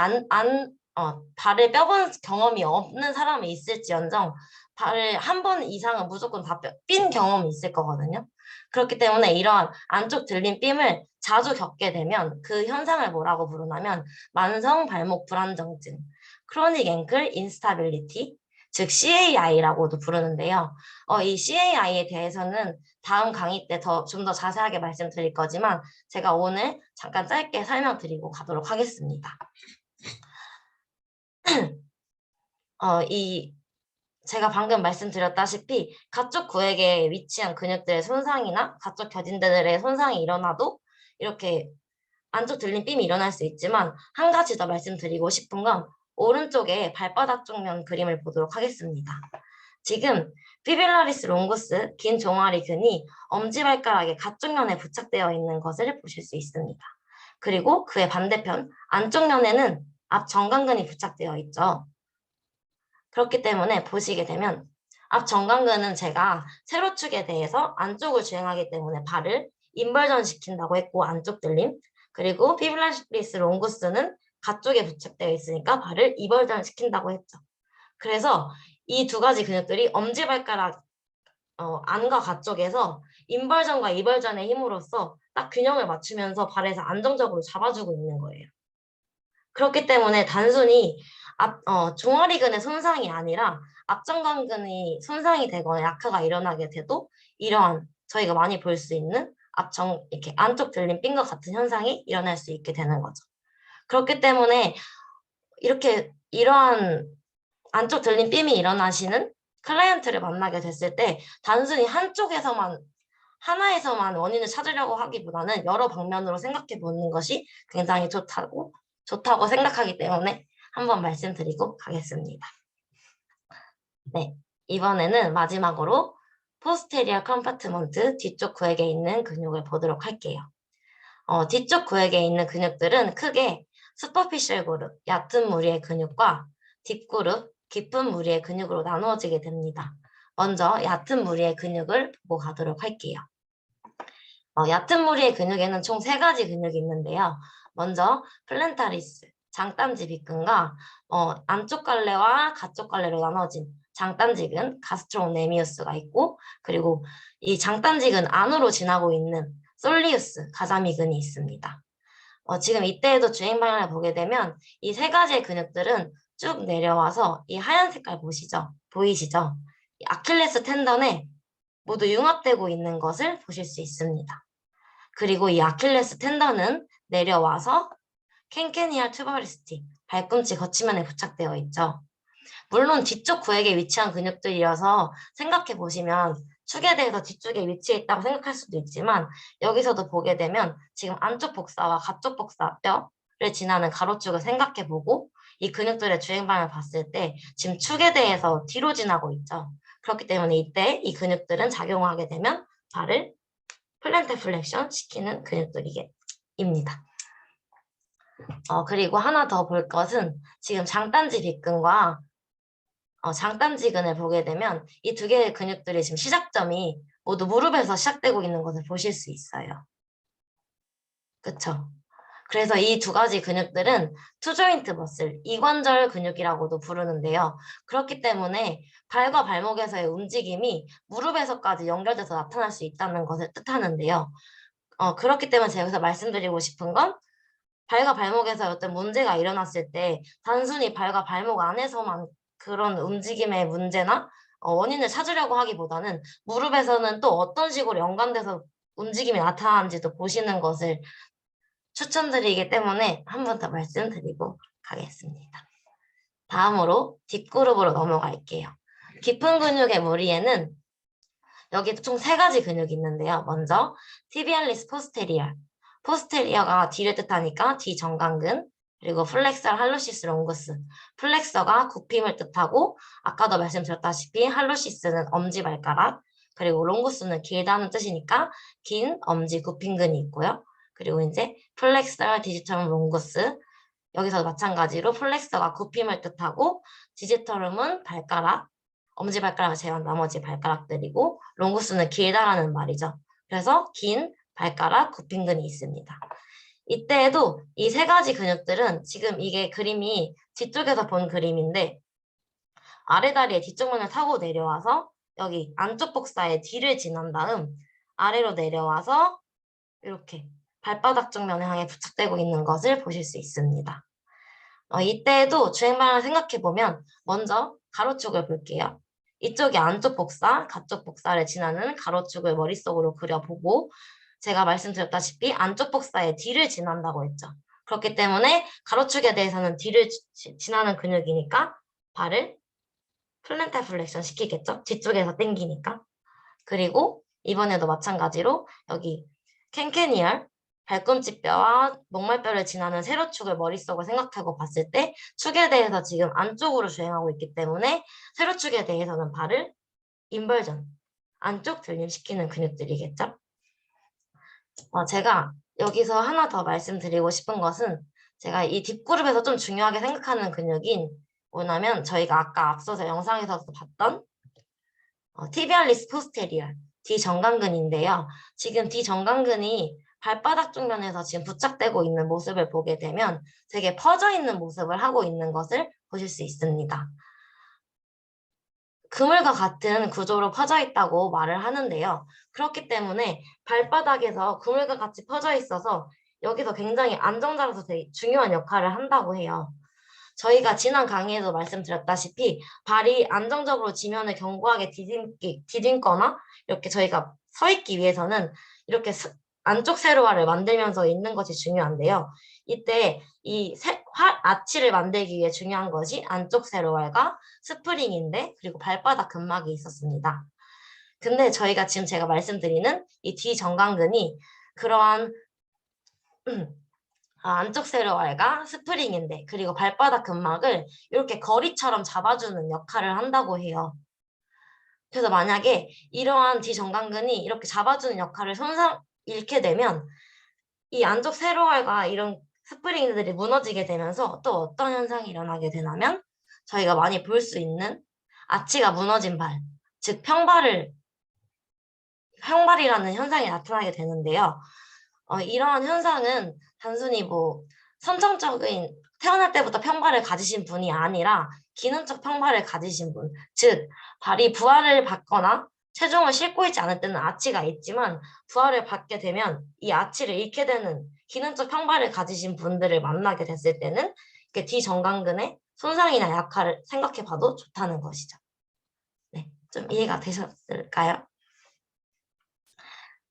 발을 뼈본 경험이 없는 사람이 있을지언정 발을 한 번 이상은 무조건 다 삔 경험이 있을 거거든요. 그렇기 때문에 이러한 안쪽 들림 삔을 자주 겪게 되면 그 현상을 뭐라고 부르냐면 만성 발목 불안정증, 크로닉 앵클 인스타빌리티, 즉 CAI라고도 부르는데요. 이 CAI에 대해서는 다음 강의 때 좀 더 자세하게 말씀드릴 거지만, 제가 오늘 잠깐 짧게 설명드리고 가도록 하겠습니다. 제가 방금 말씀드렸다시피 가쪽 구역에 위치한 근육들의 손상이나 가쪽 겨딘대들의 손상이 일어나도 이렇게 안쪽 들림 삔이 일어날 수 있지만, 한 가지 더 말씀드리고 싶은 건 오른쪽에 발바닥 쪽면 그림을 보도록 하겠습니다. 지금 피빌라리스 롱구스, 긴 종아리 근이 엄지발가락의 가쪽 면에 부착되어 있는 것을 보실 수 있습니다. 그리고 그의 반대편 안쪽 면에는 앞 정강근이 부착되어 있죠. 그렇기 때문에 보시게 되면 앞 정강근은 제가 세로축에 대해서 안쪽을 주행하기 때문에 발을 인벌전 시킨다고 했고, 안쪽 들림, 그리고 피빌라리스 롱구스는 가쪽에 부착되어 있으니까 발을 이벌전 시킨다고 했죠. 그래서 이 두 가지 근육들이 엄지발가락 안과 가쪽에서 인벌전과 이벌전의 힘으로써 딱 균형을 맞추면서 발에서 안정적으로 잡아주고 있는 거예요. 그렇기 때문에 단순히 종아리근의 손상이 아니라 앞정강근이 손상이 되거나 약화가 일어나게 돼도 이러한 저희가 많이 볼 수 있는 이렇게 안쪽 들림 삔과 같은 현상이 일어날 수 있게 되는 거죠. 그렇기 때문에 이러한 안쪽 들림 삔이 일어나시는 클라이언트를 만나게 됐을 때 단순히 하나에서만 원인을 찾으려고 하기보다는 여러 방면으로 생각해 보는 것이 굉장히 좋다고 생각하기 때문에 한번 말씀드리고 가겠습니다. 네, 이번에는 마지막으로 포스테리어 컴파트먼트 뒤쪽 구역에 있는 근육을 보도록 할게요. 뒤쪽 구역에 있는 근육들은 크게 슈퍼피셜 그룹, 얕은 무리의 근육과 딥그룹, 깊은 무리의 근육으로 나누어지게 됩니다. 먼저 얕은 무리의 근육을 보고 가도록 할게요. 얕은 무리의 근육에는 총 3가지 근육이 있는데요. 먼저 플랜타리스, 장딴지 빗근과 안쪽 갈래와 가쪽 갈래로 나눠진 장단직은 가스트로네미우스가 있고, 그리고 이 장단직은 안으로 지나고 있는 솔리우스 가자미근이 있습니다. 지금 이때에도 주행 방향을 보게 되면 이 세 가지의 근육들은 쭉 내려와서 이 하얀 색깔 보이시죠? 이 아킬레스 텐던에 모두 융합되고 있는 것을 보실 수 있습니다. 그리고 이 아킬레스 텐던은 내려와서 캔케니알 투버리스티, 발꿈치 거치면에 부착되어 있죠. 물론 뒤쪽 구획에 위치한 근육들이어서 생각해 보시면 축에 대해서 뒤쪽에 위치해 있다고 생각할 수도 있지만 여기서도 보게 되면 지금 안쪽 복사와 가쪽 복사 뼈를 지나는 가로축을 생각해 보고 이 근육들의 주행방을 봤을 때 지금 축에 대해서 뒤로 지나고 있죠. 그렇기 때문에 이때 이 근육들은 작용하게 되면 발을 플랜트 플렉션 시키는 근육들입니다. 그리고 하나 더 볼 것은 지금 장단지 빗근과 장단지근을 보게 되면 이 두 개의 근육들이 지금 시작점이 모두 무릎에서 시작되고 있는 것을 보실 수 있어요. 그쵸? 그래서 이 두 가지 근육들은 투조인트 머슬, 이관절 근육이라고도 부르는데요. 그렇기 때문에 발과 발목에서의 움직임이 무릎에서까지 연결돼서 나타날 수 있다는 것을 뜻하는데요. 그렇기 때문에 제가 여기서 말씀드리고 싶은 건 발과 발목에서 어떤 문제가 일어났을 때 단순히 발과 발목 안에서만 그런 움직임의 문제나 원인을 찾으려고 하기보다는 무릎에서는 또 어떤 식으로 연관돼서 움직임이 나타나는지도 보시는 것을 추천드리기 때문에 한 번 더 말씀드리고 가겠습니다. 다음으로 뒷그룹으로 넘어갈게요. 깊은 근육의 무리에는 여기도 총 3가지 근육이 있는데요. 먼저 티비알리스 포스테리어. 포스테리어가 뒤를 뜻하니까 뒤 정강근, 그리고 플렉서 할로시스 롱구스. 플렉서가 굽힘을 뜻하고 아까도 말씀드렸다시피 할로시스는 엄지발가락, 그리고 롱구스는 길다는 뜻이니까 긴 엄지 굽힘근이 있고요. 그리고 이제 플렉서 디지털 롱구스. 여기서 마찬가지로 플렉서가 굽힘을 뜻하고 디지털음은 발가락, 엄지발가락을 제외한 나머지 발가락들이고 롱구스는 길다라는 말이죠. 그래서 긴 발가락 굽힘근이 있습니다. 이때에도 이 3가지 근육들은 지금 이게 그림이 뒤쪽에서 본 그림인데 아래 다리의 뒤쪽 면을 타고 내려와서 여기 안쪽 복사의 뒤를 지난 다음 아래로 내려와서 이렇게 발바닥 쪽 면을 향해 부착되고 있는 것을 보실 수 있습니다. 이때에도 주행방향을 생각해보면 먼저 가로축을 볼게요. 이쪽이 안쪽 복사, 가쪽 복사를 지나는 가로축을 머릿속으로 그려보고 제가 말씀드렸다시피 안쪽 복사의 뒤를 지난다고 했죠. 그렇기 때문에 가로축에 대해서는 뒤를 지나는 근육이니까 발을 플랜터 플렉션 시키겠죠. 뒤쪽에서 당기니까. 그리고 이번에도 마찬가지로 여기 캔케니얼 발꿈치뼈와 목말뼈를 지나는 세로축을 머릿속으로 생각하고 봤을 때 축에 대해서 지금 안쪽으로 주행하고 있기 때문에 세로축에 대해서는 발을 인벌전, 안쪽 들림시키는 근육들이겠죠. 제가 여기서 하나 더 말씀드리고 싶은 것은 제가 이 뒷그룹에서 좀 중요하게 생각하는 근육인 뭐냐면 저희가 아까 앞서서 영상에서도 봤던 티비알리스 포스테리어, 뒤정강근인데요. 지금 뒤정강근이 발바닥 쪽면에서 지금 부착되고 있는 모습을 보게 되면 되게 퍼져 있는 모습을 하고 있는 것을 보실 수 있습니다. 그물과 같은 구조로 퍼져 있다고 말을 하는데요. 그렇기 때문에 발바닥에서 그물과 같이 퍼져 있어서 여기서 굉장히 안정자로서 되게 중요한 역할을 한다고 해요. 저희가 지난 강의에도 말씀드렸다시피 발이 안정적으로 지면을 견고하게 디딤거나 이렇게 저희가 서 있기 위해서는 이렇게 안쪽 세로화를 만들면서 있는 것이 중요한데요. 이때 이 아치를 만들기 위해 중요한 것이 안쪽 세로활과 스프링인데 그리고 발바닥 근막이 있었습니다. 근데 저희가 지금 제가 말씀드리는 이 뒤정강근이 그러한 안쪽 세로활과 스프링인데 그리고 발바닥 근막을 이렇게 거리처럼 잡아주는 역할을 한다고 해요. 그래서 만약에 이러한 뒤정강근이 이렇게 잡아주는 역할을 잃게 되면 이 안쪽 세로활과 이런 스프링들이 무너지게 되면서 또 어떤 현상이 일어나게 되냐면 저희가 많이 볼 수 있는 아치가 무너진 발, 즉 평발이라는 현상이 나타나게 되는데요. 이러한 현상은 단순히 선천적인 태어날 때부터 평발을 가지신 분이 아니라 기능적 평발을 가지신 분, 즉 발이 부하를 받거나 체중을 싣고 있지 않을 때는 아치가 있지만 부하를 받게 되면 이 아치를 잃게 되는 기능적 평발을 가지신 분들을 만나게 됐을 때는 이렇게 뒤정강근의 손상이나 약화를 생각해 봐도 좋다는 것이죠. 네, 좀 이해가 되셨을까요?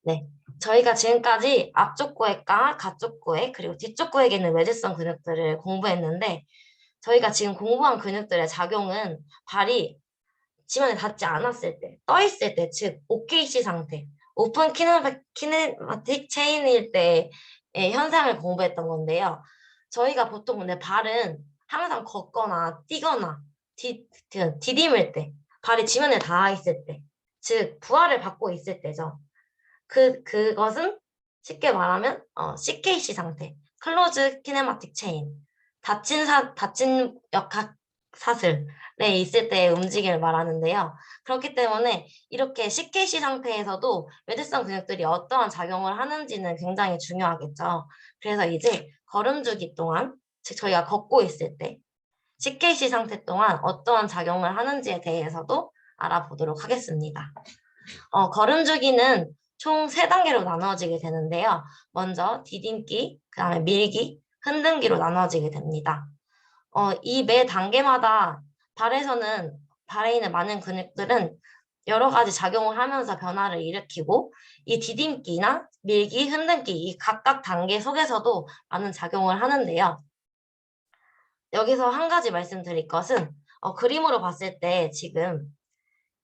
네, 저희가 지금까지 앞쪽 고액과 가쪽 고액 그리고 뒤쪽 고액에 있는 외제성 근육들을 공부했는데 저희가 지금 공부한 근육들의 작용은 발이 지면에 닿지 않았을 때, 떠 있을 때, 즉 OKC 상태, 오픈 키네마틱 체인일 때의 현상을 공부했던 건데요. 저희가 보통 근데 발은 항상 걷거나 뛰거나 디딤을 때, 발이 지면에 닿아 있을 때, 즉 부하를 받고 있을 때죠. 그것은 쉽게 말하면 CKC 상태, 클로즈 키네마틱 체인, 닫힌 역학 사슬에 있을 때의 움직임을 말하는데요. 그렇기 때문에 이렇게 CKC 상태에서도 외대성 근육들이 어떠한 작용을 하는지는 굉장히 중요하겠죠. 그래서 이제 걸음주기 동안, 즉 저희가 걷고 있을 때 CKC 상태 동안 어떠한 작용을 하는지에 대해서도 알아보도록 하겠습니다. 걸음주기는 총 3단계로 나누어지게 되는데요. 먼저 디딤기, 그 다음에 밀기, 흔들기로 나누어지게 됩니다. 이 매 단계마다 발에 있는 많은 근육들은 여러 가지 작용을 하면서 변화를 일으키고 이 디딤기나 밀기, 흔들기 이 각각 단계 속에서도 많은 작용을 하는데요. 여기서 한 가지 말씀드릴 것은 그림으로 봤을 때 지금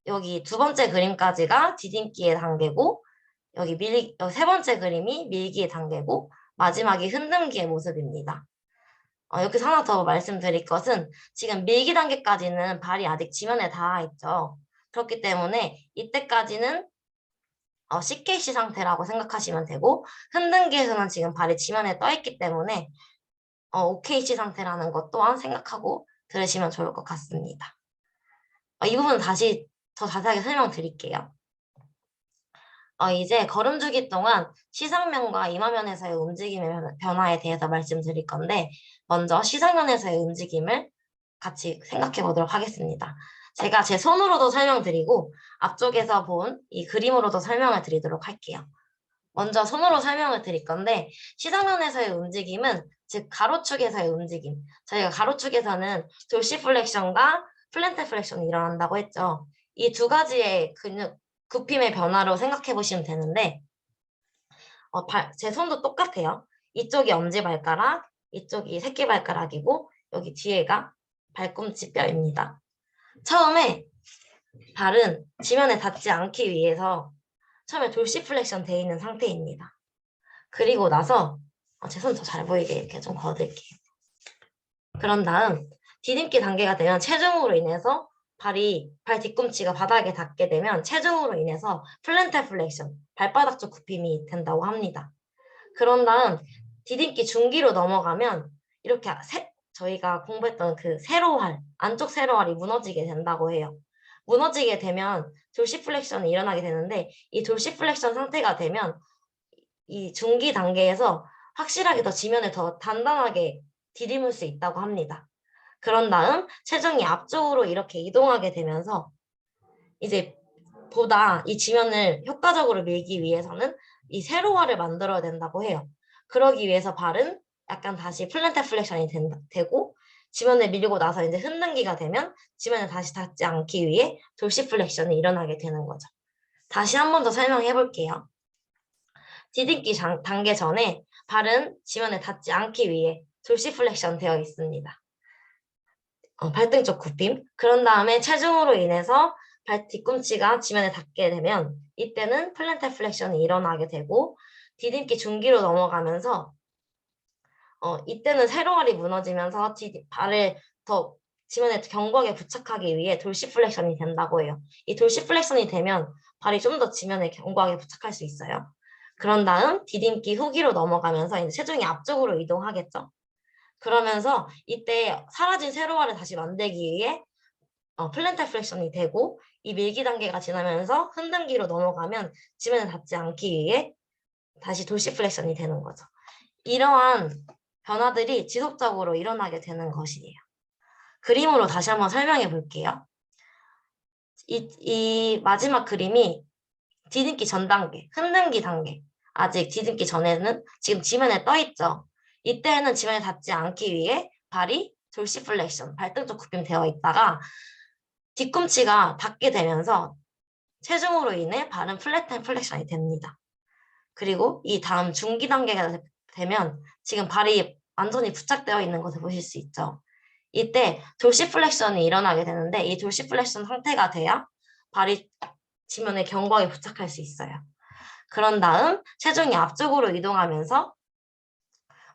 여기 두 번째 그림까지가 디딤기의 단계고 여기 세 번째 그림이 밀기의 단계고 마지막이 흔들기의 모습입니다. 여기서 하나 더 말씀드릴 것은 지금 밀기 단계까지는 발이 아직 지면에 닿아 있죠. 그렇기 때문에 이때까지는 CKC 상태라고 생각하시면 되고 흔들기에서는 지금 발이 지면에 떠 있기 때문에 OKC 상태라는 것 또한 생각하고 들으시면 좋을 것 같습니다. 이 부분 다시 더 자세하게 설명드릴게요. 이제 걸음주기 동안 시상면과 이마면에서의 움직임의 변화에 대해서 말씀드릴 건데 먼저 시상면에서의 움직임을 같이 생각해 보도록 하겠습니다. 제가 제 손으로도 설명드리고 앞쪽에서 본 이 그림으로도 설명을 드리도록 할게요. 먼저 손으로 설명을 드릴 건데 시상면에서의 움직임은 즉 가로축에서의 움직임 저희가 가로축에서는 돌시플렉션과 플랜트 플렉션이 일어난다고 했죠. 이 두 가지의 근육 굽힘의 변화로 생각해 보시면 되는데 제 손도 똑같아요. 이쪽이 엄지발가락, 이쪽이 새끼발가락이고 여기 뒤에가 발꿈치 뼈입니다. 처음에 발은 지면에 닿지 않기 위해서 처음에 돌시플렉션 돼 있는 상태입니다. 그리고 나서 제 손 더 잘 보이게 이렇게 좀 거둘게요. 그런 다음 디딤기 단계가 되면 체중으로 인해서 발 뒤꿈치가 바닥에 닿게 되면 체중으로 인해서 플랜터 플렉션, 발바닥 쪽 굽힘이 된다고 합니다. 그런 다음 디딤기 중기로 넘어가면 이렇게 저희가 공부했던 그 세로활, 안쪽 세로활이 무너지게 된다고 해요. 무너지게 되면 돌시플렉션이 일어나게 되는데 이 돌시플렉션 상태가 되면 이 중기 단계에서 확실하게 더 지면을 더 단단하게 디딤을 수 있다고 합니다. 그런 다음 체중이 앞쪽으로 이렇게 이동하게 되면서 이제 보다 이 지면을 효과적으로 밀기 위해서는 이 세로화를 만들어야 된다고 해요. 그러기 위해서 발은 약간 다시 플랜터 플렉션이 되고 지면을 밀고 나서 이제 흔들기가 되면 지면에 다시 닿지 않기 위해 돌시플렉션이 일어나게 되는 거죠. 다시 한 번 더 설명해 볼게요. 디딤기 단계 전에 발은 지면에 닿지 않기 위해 돌시플렉션 되어 있습니다. 발등 쪽 굽힘. 그런 다음에 체중으로 인해서 발 뒤꿈치가 지면에 닿게 되면 이때는 플랜터 플렉션이 일어나게 되고 디딤기 중기로 넘어가면서 이때는 세로알이 무너지면서 발을 더 지면에 견고하게 부착하기 위해 돌시플렉션이 된다고 해요. 이 돌시플렉션이 되면 발이 좀 더 지면에 견고하게 부착할 수 있어요. 그런 다음 디딤기 후기로 넘어가면서 이제 체중이 앞쪽으로 이동하겠죠. 그러면서 이때 사라진 세로화를 다시 만들기 위해 플랜터 플렉션이 되고 이 밀기 단계가 지나면서 흔들기로 넘어가면 지면에 닿지 않기 위해 다시 돌시플렉션이 되는 거죠. 이러한 변화들이 지속적으로 일어나게 되는 것이에요. 그림으로 다시 한번 설명해 볼게요. 이 마지막 그림이 디딤기 전 단계, 흔들기 단계. 아직 디딤기 전에는 지금 지면에 떠 있죠. 이때는 지면에 닿지 않기 위해 발이 돌시플렉션, 발등 쪽 굽힘 되어 있다가 뒤꿈치가 닿게 되면서 체중으로 인해 발은 플랫한 플렉션이 됩니다. 그리고 이 다음 중기 단계가 되면 지금 발이 완전히 부착되어 있는 것을 보실 수 있죠. 이때 돌시플렉션이 일어나게 되는데 이 돌시플렉션 상태가 돼야 발이 지면에 견고하게 부착할 수 있어요. 그런 다음 체중이 앞쪽으로 이동하면서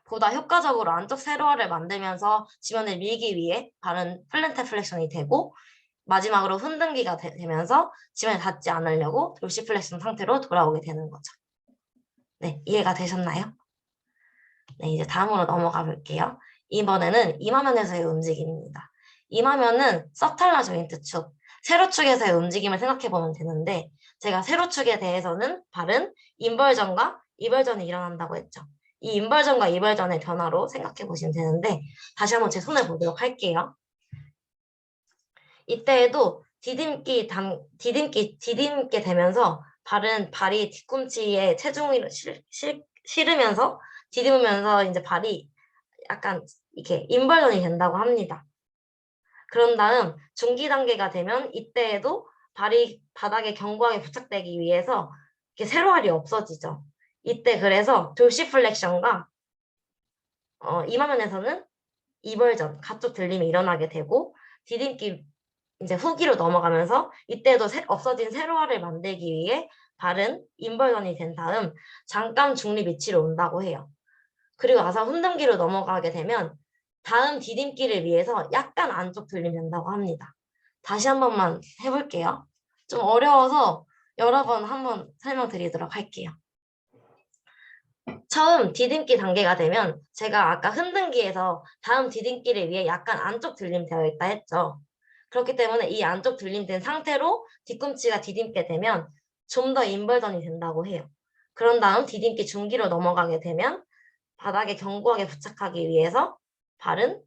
보다 효과적으로 안쪽 세로화를 만들면서 지면을 밀기 위해 발은 플랜트 플렉션이 되고 마지막으로 흔들기가 되면서 지면에 닿지 않으려고 돌시플렉션 상태로 돌아오게 되는 거죠. 네, 이해가 되셨나요? 네, 이제 다음으로 넘어가 볼게요. 이번에는 이마면에서의 움직임입니다. 이마면은 서탈라 조인트 축, 세로축에서의 움직임을 생각해 보면 되는데 제가 세로축에 대해서는 발은 인벌전과 이벌전이 일어난다고 했죠. 이 인벌전과 이벌전의 변화로 생각해 보시면 되는데 다시 한번 제 손을 보도록 할게요. 이때에도 디딤게 되면서 발이 뒤꿈치에 체중을 실으면서 디디면서 이제 발이 약간 이렇게 인벌전이 된다고 합니다. 그런 다음 중기 단계가 되면 이때에도 발이 바닥에 견고하게 부착되기 위해서 이렇게 세로알이 없어지죠. 이때 그래서 돌시플렉션과 이마면에서는 이벌전, 가쪽 들림이 일어나게 되고 디딤기 이제 후기로 넘어가면서 이때도 없어진 세로알을 만들기 위해 발은 인벌전이 된 다음 잠깐 중립 위치로 온다고 해요. 그리고 나서 흔들기로 넘어가게 되면 다음 디딤기를 위해서 약간 안쪽 들림 된다고 합니다. 다시 한 번만 해볼게요. 좀 어려워서 여러 번 한번 설명드리도록 할게요. 처음 디딤기 단계가 되면 제가 아까 흔들기에서 다음 디딤기를 위해 약간 안쪽 들림 되어 있다 했죠. 그렇기 때문에 이 안쪽 들림된 상태로 뒤꿈치가 디딤게 되면 좀 더 인벌전이 된다고 해요. 그런 다음 디딤기 중기로 넘어가게 되면 바닥에 견고하게 부착하기 위해서 발은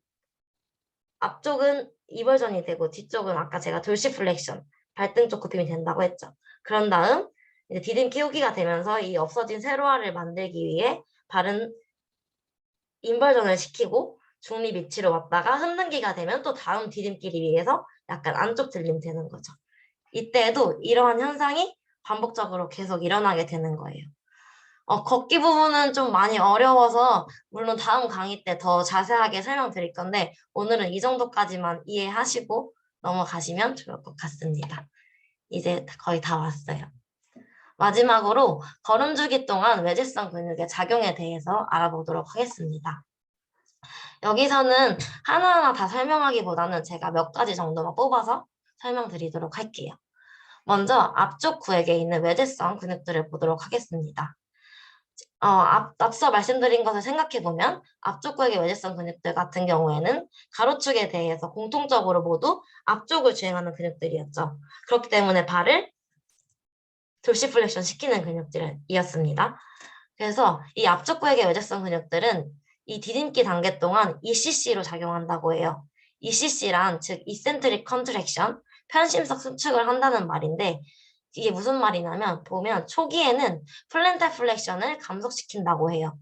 앞쪽은 이벌전이 되고 뒤쪽은 아까 제가 돌시플렉션, 발등 쪽 굽힘이 된다고 했죠. 그런 다음 이제 디딤 키우기가 되면서 이 없어진 세로화를 만들기 위해 발은 인벌전을 시키고 중립 위치로 왔다가 흔들기가 되면 또 다음 디딤길을 위해서 약간 안쪽 들림 되는 거죠. 이때에도 이러한 현상이 반복적으로 계속 일어나게 되는 거예요. 걷기 부분은 좀 많이 어려워서 물론 다음 강의 때 더 자세하게 설명드릴 건데 오늘은 이 정도까지만 이해하시고 넘어가시면 좋을 것 같습니다. 이제 거의 다 왔어요. 마지막으로 걸음주기 동안 외제성 근육의 작용에 대해서 알아보도록 하겠습니다. 여기서는 하나하나 다 설명하기보다는 제가 몇 가지 정도만 뽑아서 설명드리도록 할게요. 먼저 앞쪽 구에게 있는 외제성 근육들을 보도록 하겠습니다. 앞서 말씀드린 것을 생각해보면 앞쪽 구역의 외제성 근육들 같은 경우에는 가로축에 대해서 공통적으로 모두 앞쪽을 주행하는 근육들이었죠. 그렇기 때문에 발을 돌시플렉션 시키는 근육들이었습니다. 그래서 이 앞쪽 구역의 외제성 근육들은 이 디딤기 단계 동안 ECC로 작용한다고 해요. ECC란 즉 Eccentric Contraction, 편심석 수축을 한다는 말인데 이게 무슨 말이냐면 보면 초기에는 플랜탈 플렉션을 감속시킨다고 해요.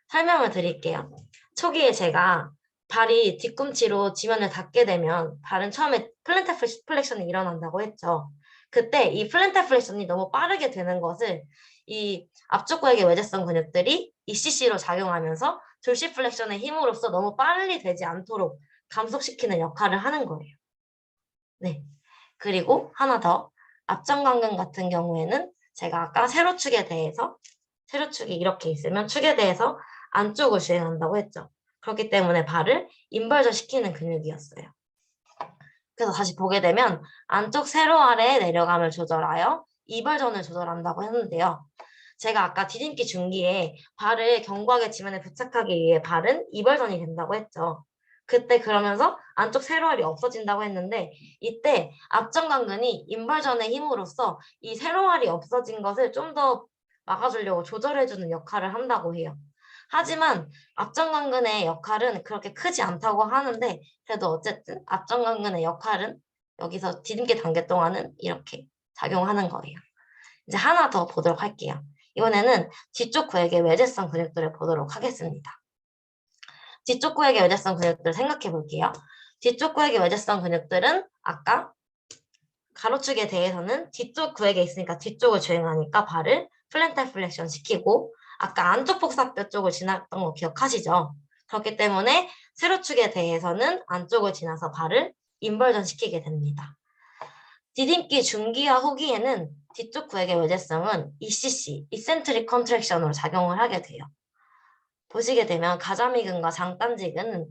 설명을 드릴게요. 초기에 제가 발이 뒤꿈치로 지면을 닿게 되면 발은 처음에 플랜탈 플렉션이 일어난다고 했죠. 그때 이 플랜탈 플렉션이 너무 빠르게 되는 것을 이 앞쪽 구역의 외제성 근육들이 ECC로 작용하면서 돌시플렉션의 힘으로써 너무 빨리 되지 않도록 감속시키는 역할을 하는 거예요. 네. 그리고 하나 더 앞전강근 같은 경우에는 제가 아까 세로축에 대해서 세로축이 이렇게 있으면 축에 대해서 안쪽을 주행한다고 했죠. 그렇기 때문에 발을 인벌전 시키는 근육이었어요. 그래서 다시 보게 되면 안쪽 세로 아래의 내려감을 조절하여 이벌전을 조절한다고 했는데요. 제가 아까 디딤기 중기에 발을 견고하게 지면에 부착하기 위해 발은 이벌전이 된다고 했죠. 그때 그러면서 안쪽 세로알이 없어진다고 했는데 이때 앞전강근이 인벌전의 힘으로써 이 세로알이 없어진 것을 좀 더 막아주려고 조절해주는 역할을 한다고 해요. 하지만 앞전강근의 역할은 그렇게 크지 않다고 하는데 그래도 어쨌든 앞전강근의 역할은 여기서 뒤늦게 단계 동안은 이렇게 작용하는 거예요. 이제 하나 더 보도록 할게요. 이번에는 뒤쪽 구획의 외제성 근육들을 보도록 하겠습니다. 뒤쪽 구획의 외제성 근육들 생각해 볼게요. 뒤쪽 구획의 외제성 근육들은 아까 가로축에 대해서는 뒤쪽 구획에 있으니까 뒤쪽을 주행하니까 발을 플랜탈 플렉션 시키고 아까 안쪽 복사뼈 쪽을 지났던 거 기억하시죠? 그렇기 때문에 세로축에 대해서는 안쪽을 지나서 발을 인벌전 시키게 됩니다. 디딤기 중기와 후기에는 뒤쪽 구획의 외제성은 ECC, Eccentric Contraction으로 작용을 하게 돼요. 보시게 되면 가자미근과 장단지근은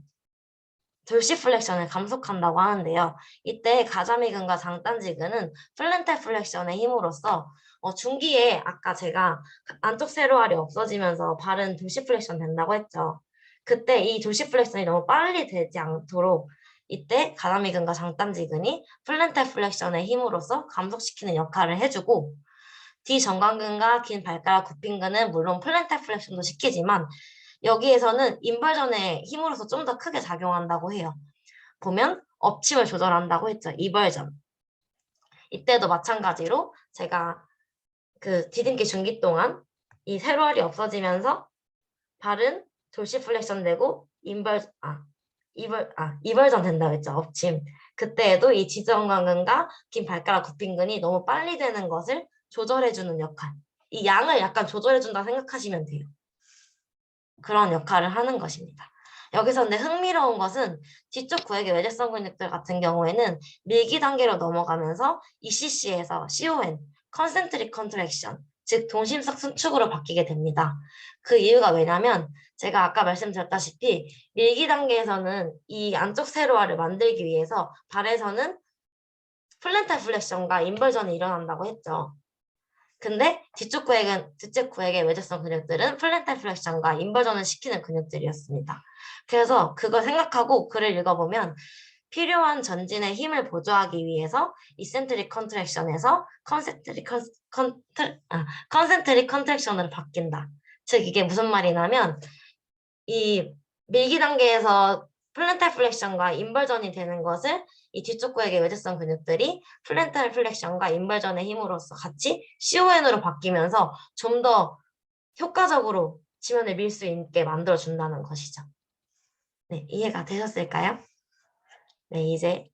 돌시플렉션을 감속한다고 하는데요. 이때 가자미근과 장단지근은 플랜탈 플렉션의 힘으로써 중기에 아까 제가 안쪽 세로알이 없어지면서 발은 돌시플렉션 된다고 했죠. 그때 이 돌시플렉션이 너무 빨리 되지 않도록 이때 가자미근과 장단지근이 플랜탈 플렉션의 힘으로써 감속시키는 역할을 해주고 뒤정관근과 긴 발가락 굽힌근은 물론 플랜탈 플렉션도 시키지만 여기에서는 인벌전의 힘으로서 좀 더 크게 작용한다고 해요. 보면 엎침을 조절한다고 했죠. 이벌전. 이때도 마찬가지로 제가 그 디딤기 중기 동안 이 세로알이 없어지면서 발은 돌시플렉션 되고 이벌전 된다고 했죠. 엎침. 그때에도 이 지정관근과 긴 발가락 굽힌근이 너무 빨리 되는 것을 조절해주는 역할. 이 양을 약간 조절해준다 생각하시면 돼요. 그런 역할을 하는 것입니다. 여기서 근데 흥미로운 것은 뒤쪽 구획의 외제성 근육들 같은 경우에는 밀기 단계로 넘어가면서 ECC에서 CON, Concentric Contraction, 즉 동심석 수축으로 바뀌게 됩니다. 그 이유가 왜냐면 제가 아까 말씀드렸다시피 밀기 단계에서는 이 안쪽 세로알을 만들기 위해서 발에서는 플랜탈 플렉션과 인벌전이 일어난다고 했죠. 근데 뒤쪽 구획의 외제성 근육들은 플랜탈 플렉션과 인버전을 시키는 근육들이었습니다. 그래서 그걸 생각하고 글을 읽어보면 필요한 전진의 힘을 보조하기 위해서 이센트릭 컨트랙션에서 컨센트릭 컨트랙션으로 바뀐다. 즉 이게 무슨 말이냐면 이 밀기 단계에서 플랜탈 플렉션과 인벌전이 되는 것을 이 뒤쪽 구획의 외제성 근육들이 플랜탈 플렉션과 인벌전의 힘으로써 같이 CON으로 바뀌면서 좀 더 효과적으로 지면을 밀 수 있게 만들어준다는 것이죠. 네, 이해가 되셨을까요? 네, 이제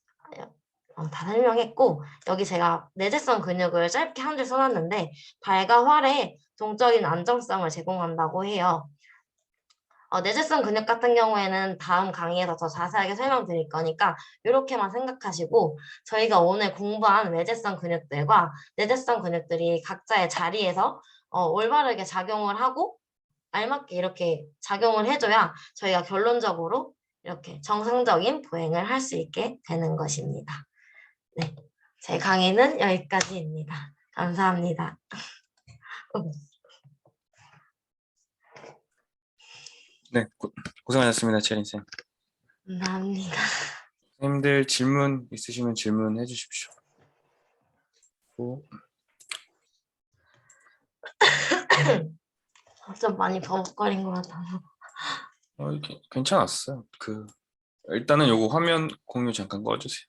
다 설명했고 여기 제가 내재성 근육을 짧게 한 줄 써놨는데 발과 활에 동적인 안정성을 제공한다고 해요. 내재성 근육 같은 경우에는 다음 강의에서 더 자세하게 설명드릴 거니까 이렇게만 생각하시고 저희가 오늘 공부한 외재성 근육들과 내재성 근육들이 각자의 자리에서 올바르게 작용을 하고 알맞게 이렇게 작용을 해줘야 저희가 결론적으로 이렇게 정상적인 보행을 할 수 있게 되는 것입니다. 네, 제 강의는 여기까지입니다. 감사합니다. 네, 고생하셨습니다, 채린쌤. 감사합니다. 선생님들 질문 있으시면 질문해 주십시오. 좀 많이 버벅거린 것 같아서. 괜찮았어요. 일단은 요거 화면 공유 잠깐 꺼주세요.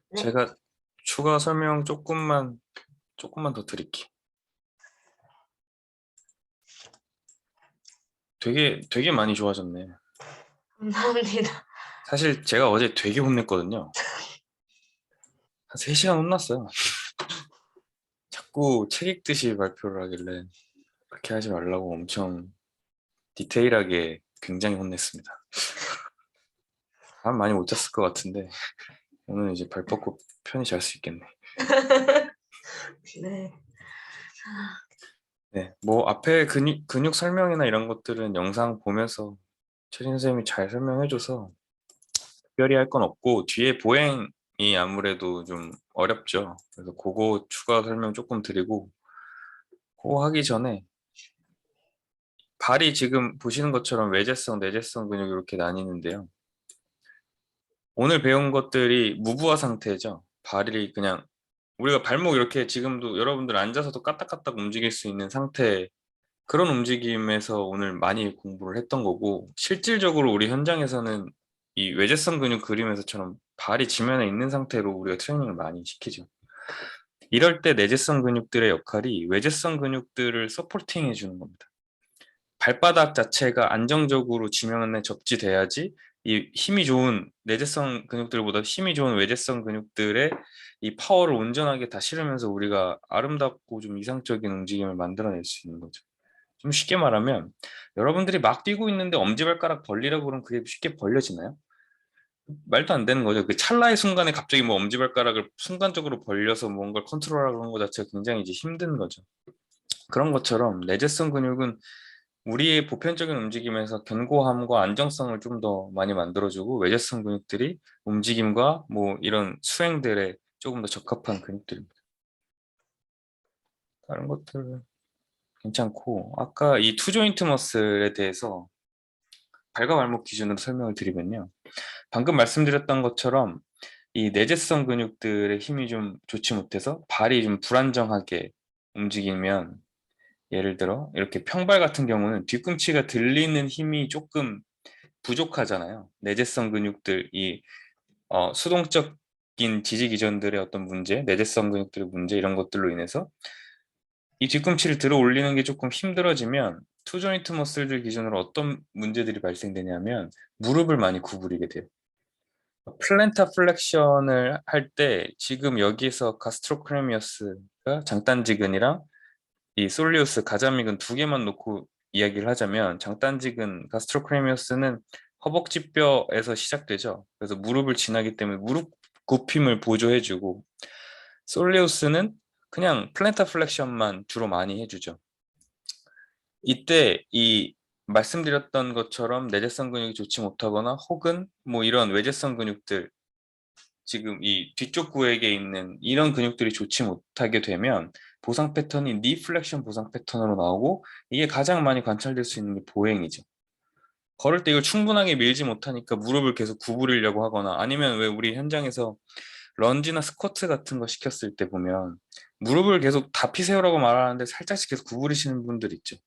네. 제가 추가 설명 조금만 더 드릴게요. 되게 많이 좋아졌네. 감사합니다. 사실 제가 어제 되게 혼냈거든요. 한 3시간 혼났어요. 자꾸 책 읽듯이 발표를 하길래 그렇게 하지 말라고 엄청 디테일하게 굉장히 혼냈습니다. 잠 많이 못 잤을 것 같은데 오늘 이제 발 뻗고 편히 잘 수 있겠네. 네. 네, 뭐 앞에 근육 설명이나 이런 것들은 영상 보면서 최진 선생님이 잘 설명해줘서 특별히 할 건 없고 뒤에 보행이 아무래도 좀 어렵죠. 그래서 그거 추가 설명 조금 드리고 그거 하기 전에 발이 지금 보시는 것처럼 외제성, 내제성 근육 이렇게 나뉘는데요. 오늘 배운 것들이 무부하 상태죠. 발이 그냥 우리가 발목 이렇게 지금도 여러분들 앉아서도 까딱까딱 움직일 수 있는 상태 그런 움직임에서 오늘 많이 공부를 했던 거고, 실질적으로 우리 현장에서는 이 외제성 근육 그림에서처럼 발이 지면에 있는 상태로 우리가 트레이닝을 많이 시키죠. 이럴 때 내재성 근육들의 역할이 외제성 근육들을 서포팅 해주는 겁니다. 발바닥 자체가 안정적으로 지면에 접지돼야지 이 힘이 좋은 내재성 근육들보다 힘이 좋은 외제성 근육들의 이 파워를 온전하게 다 실으면서 우리가 아름답고 좀 이상적인 움직임을 만들어낼 수 있는 거죠. 좀 쉽게 말하면 여러분들이 막 뛰고 있는데 엄지발가락 벌리라고 그러면 그게 쉽게 벌려지나요? 말도 안 되는 거죠. 그 찰나의 순간에 갑자기 뭐 엄지발가락을 순간적으로 벌려서 뭔가를 컨트롤하는 것 자체가 굉장히 이제 힘든 거죠. 그런 것처럼 내재성 근육은 우리의 보편적인 움직임에서 견고함과 안정성을 좀 더 많이 만들어주고 외제성 근육들이 움직임과 뭐 이런 수행들에 조금 더 적합한 근육들입니다. 다른 것들 괜찮고 아까 이 투조인트 머슬에 대해서 발과 발목 기준으로 설명을 드리면요. 방금 말씀드렸던 것처럼 이 내재성 근육들의 힘이 좀 좋지 못해서 발이 좀 불안정하게 움직이면 예를 들어 이렇게 평발 같은 경우는 뒤꿈치가 들리는 힘이 조금 부족하잖아요. 내재성 근육들, 이 수동적인 지지 기전들의 어떤 문제, 내재성 근육들의 문제 이런 것들로 인해서 이 뒤꿈치를 들어 올리는 게 조금 힘들어지면 투 조인트 머슬들 기준으로 어떤 문제들이 발생되냐면 무릎을 많이 구부리게 돼요. 플랜타 플렉션을 할 때 지금 여기서 가스트로크레미어스가 장단지근이랑 이 솔리우스 가자미근 두 개만 놓고 이야기를 하자면 장단지근 가스트로크레미어스는 허벅지뼈에서 시작되죠. 그래서 무릎을 지나기 때문에 무릎 굽힘을 보조해주고 솔리우스는 그냥 플랜타 플렉션만 주로 많이 해주죠. 이때 이 말씀드렸던 것처럼 내재성 근육이 좋지 못하거나 혹은 뭐 이런 외재성 근육들 지금 이 뒤쪽 구에게 있는 이런 근육들이 좋지 못하게 되면 보상 패턴이 니 플렉션 보상 패턴으로 나오고 이게 가장 많이 관찰될 수 있는 게 보행이죠. 걸을 때 이걸 충분하게 밀지 못하니까 무릎을 계속 구부리려고 하거나 아니면 왜 우리 현장에서 런지나 스쿼트 같은 거 시켰을 때 보면 무릎을 계속 다 피세우라고 말하는데 살짝씩 계속 구부리시는 분들 있죠.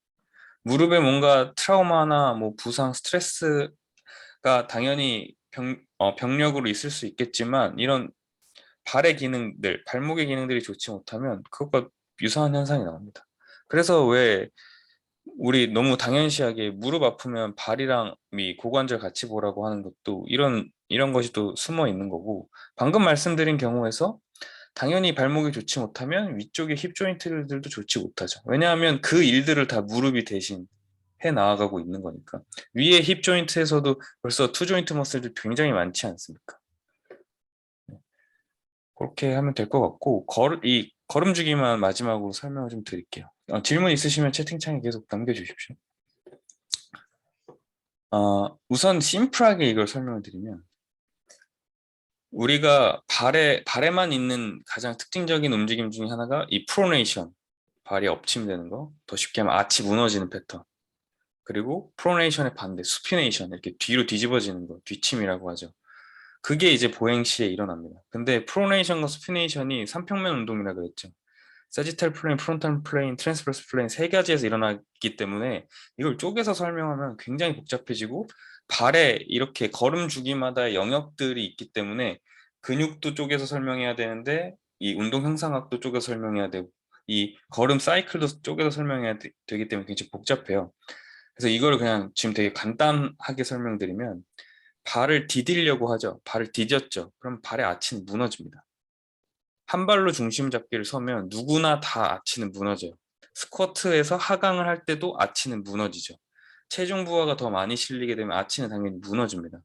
무릎에 뭔가 트라우마나 뭐 부상, 스트레스가 당연히 병력으로 있을 수 있겠지만 이런 발의 기능들, 발목의 기능들이 좋지 못하면 그것과 유사한 현상이 나옵니다. 그래서 왜 우리 너무 당연시하게 무릎 아프면 발이랑 이 고관절 같이 보라고 하는 것도 이런 것이 또 숨어 있는 거고 방금 말씀드린 경우에서 당연히 발목이 좋지 못하면 위쪽의 힙 조인트들도 좋지 못하죠. 왜냐하면 그 일들을 다 무릎이 대신 해 나아가고 있는 거니까. 위에 힙 조인트에서도 벌써 투 조인트 머슬들 굉장히 많지 않습니까? 그렇게 하면 될 것 같고 이 걸음주기만 마지막으로 설명을 좀 드릴게요. 질문 있으시면 채팅창에 계속 남겨주십시오. 우선 심플하게 이걸 설명을 드리면 우리가 발에만 있는 가장 특징적인 움직임 중에 하나가 이 프로네이션, 발이 엎침되는 거, 더 쉽게 하면 아치 무너지는 패턴, 그리고 프로네이션의 반대, 수피네이션, 이렇게 뒤로 뒤집어지는 거, 뒤침이라고 하죠. 그게 이제 보행 시에 일어납니다. 근데 프로네이션과 수피네이션이 삼평면 운동이라 그랬죠. 세지탈 플레인, 프론탈 플레인, 트랜스버스 플레인 세 가지에서 일어나기 때문에 이걸 쪼개서 설명하면 굉장히 복잡해지고 발에 이렇게 걸음 주기마다 영역들이 있기 때문에 근육도 쪼개서 설명해야 되는데 이 운동 형상학도 쪼개서 설명해야 되고 이 걸음 사이클도 쪼개서 설명해야 되기 때문에 굉장히 복잡해요. 그래서 이걸 그냥 지금 되게 간단하게 설명드리면 발을 디디려고 하죠. 발을 디뎠죠. 그럼 발의 아치는 무너집니다. 한 발로 중심 잡기를 서면 누구나 다 아치는 무너져요. 스쿼트에서 하강을 할 때도 아치는 무너지죠. 체중 부하가 더 많이 실리게 되면 아치는 당연히 무너집니다.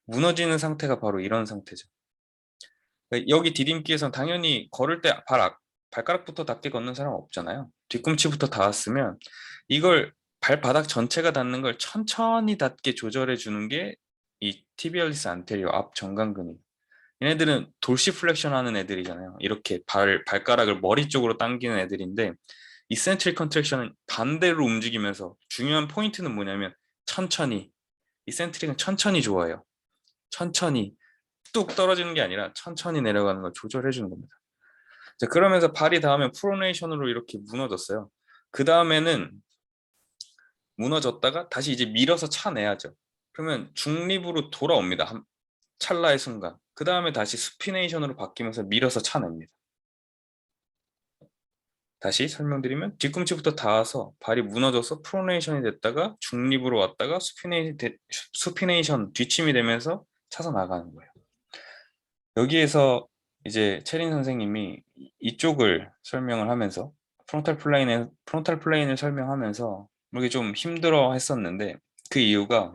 무너지는 상태가 바로 이런 상태죠. 여기 디딤기에선 당연히 걸을 때 발가락부터 닿게 걷는 사람 없잖아요. 뒤꿈치부터 닿았으면 이걸 발바닥 전체가 닿는 걸 천천히 닿게 조절해 주는 게 이 티비얼리스 안테리어 앞 정강근이. 얘네들은 돌시플렉션 하는 애들이잖아요. 이렇게 발가락을 머리 쪽으로 당기는 애들인데 이센트릭 컨트랙션은 반대로 움직이면서 중요한 포인트는 뭐냐면 천천히 이센트릭은 천천히 좋아요. 천천히 뚝 떨어지는 게 아니라 천천히 내려가는 걸 조절해 주는 겁니다. 자, 그러면서 발이 닿으면 프로네이션으로 이렇게 무너졌어요. 그 다음에는 무너졌다가 다시 이제 밀어서 차내야죠. 그러면 중립으로 돌아옵니다. 찰나의 순간. 그 다음에 다시 수피네이션으로 바뀌면서 밀어서 차냅니다. 다시 설명드리면 뒤꿈치부터 닿아서 발이 무너져서 프로네이션이 됐다가 중립으로 왔다가 수피네이션 뒤침이 되면서 차서 나가는 거예요. 여기에서 이제 체린 선생님이 이쪽을 설명을 하면서 프론탈 플레인을 설명하면서 이게 좀 힘들어 했었는데, 그 이유가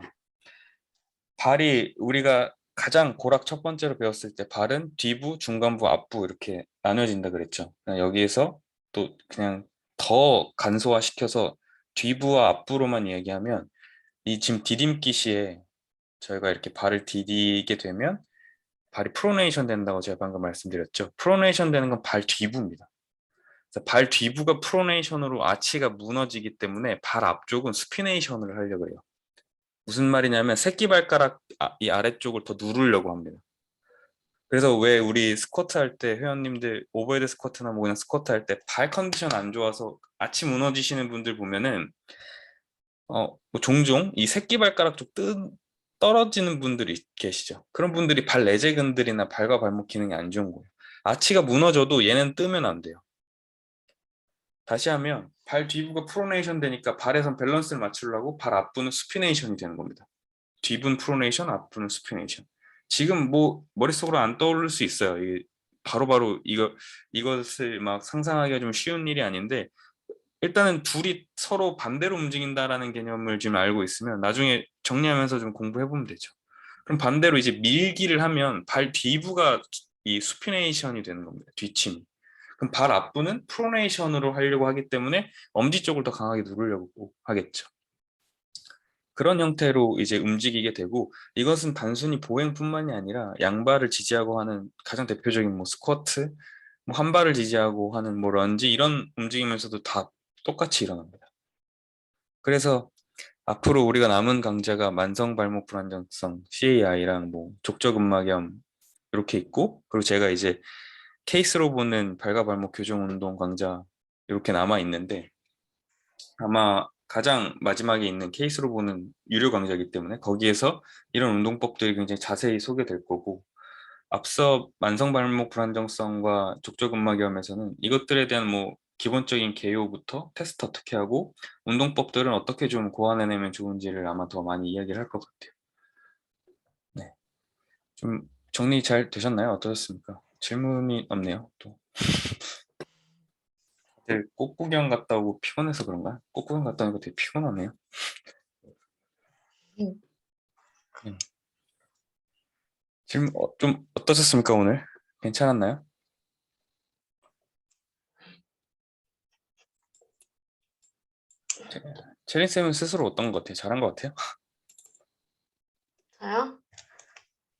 발이 우리가 가장 고락 첫 번째로 배웠을 때 발은 뒤부, 중간부, 앞부 이렇게 나눠진다 그랬죠. 여기에서 또 그냥 더 간소화시켜서 뒤부와 앞부로만 얘기하면, 이 지금 디딤기 시에 저희가 이렇게 발을 디디게 되면 발이 프로네이션 된다고 제가 방금 말씀드렸죠. 프로네이션 되는 건 발 뒤부입니다. 그래서 발 뒤부가 프로네이션으로 아치가 무너지기 때문에 발 앞쪽은 수피네이션을 하려고 해요. 무슨 말이냐면 새끼발가락 이 아래쪽을 더 누르려고 합니다. 그래서 왜 우리 스쿼트 할 때 회원님들 오버헤드 스쿼트나 뭐 그냥 스쿼트 할 때 발 컨디션 안 좋아서 아치 무너지시는 분들 보면은 뭐 종종 이 새끼발가락 쪽 떨어지는 분들이 계시죠. 그런 분들이 발 내재근들이나 발과 발목 기능이 안 좋은 거예요. 아치가 무너져도 얘는 뜨면 안 돼요. 다시 하면 발 뒤부가 프로네이션 되니까 발에선 밸런스를 맞추려고 발 앞부는 수피네이션이 되는 겁니다. 뒤분 프로네이션, 앞부는 수피네이션. 지금 뭐 머릿속으로 안 떠오를 수 있어요. 바로바로 이것을 막 상상하기가 좀 쉬운 일이 아닌데, 일단은 둘이 서로 반대로 움직인다라는 개념을 지금 알고 있으면 나중에 정리하면서 좀 공부해보면 되죠. 그럼 반대로 이제 밀기를 하면 발 뒤부가 이 수피네이션이 되는 겁니다. 뒤침. 그럼 발 앞부는 프로네이션으로 하려고 하기 때문에 엄지 쪽을 더 강하게 누르려고 하겠죠. 그런 형태로 이제 움직이게 되고, 이것은 단순히 보행뿐만이 아니라 양발을 지지하고 하는 가장 대표적인 뭐 스쿼트, 뭐 한 발을 지지하고 하는 뭐 런지 이런 움직이면서도 다 똑같이 일어납니다. 그래서 앞으로 우리가 남은 강좌가 만성 발목 불안정성 CAI랑 뭐 족저근막염 이렇게 있고, 그리고 제가 이제 케이스로 보는 발과 발목 교정 운동 강좌 이렇게 남아 있는데, 아마 가장 마지막에 있는 케이스로 보는 유료 강좌이기 때문에 거기에서 이런 운동법들이 굉장히 자세히 소개될 거고, 앞서 만성 발목 불안정성과 족저근막염에서는 이것들에 대한 뭐 기본적인 개요부터 테스트 어떻게 하고 운동법들은 어떻게 좀 고안해내면 좋은지를 아마 더 많이 이야기를 할 것 같아요. 네, 좀 정리 잘 되셨나요? 어떠셨습니까? 질문이 없네요. 또 다들 꽃구경 갔다 오고 피곤해서 그런가? 꽃구경 갔다 오니까 되게 피곤하네요. 음. 질문 좀 어떠셨습니까 오늘? 괜찮았나요? 체린 쌤은 스스로 어떤 것 같아요? 잘한 것 같아요? 저요?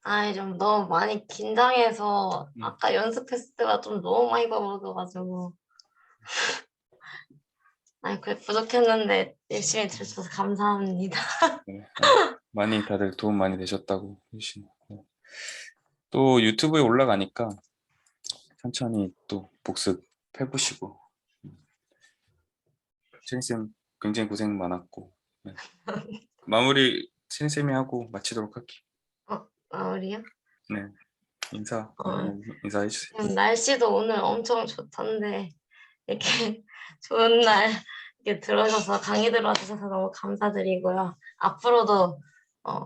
아이, 좀 너무 많이 긴장해서 아까 연습했을 때가 좀 너무 많이 버벅여가지고. 아니, 그래, 부족했는데 열심히 들어줘서 감사합니다. 네, 많이 다들 도움 많이 되셨다고 해주시네요. 네. 또 유튜브에 올라가니까 천천히 또 복습해보시고. 체린쌤 굉장히 고생 많았고, 네. 마무리 체린쌤이 하고 마치도록 할게요. 마무리요? 네, 어, 인사해주세요. 날씨도 오늘 엄청 좋던데 이렇게 좋은 날 이렇게 들어주셔서 강의 들어주셔서 너무 감사드리고요. 앞으로도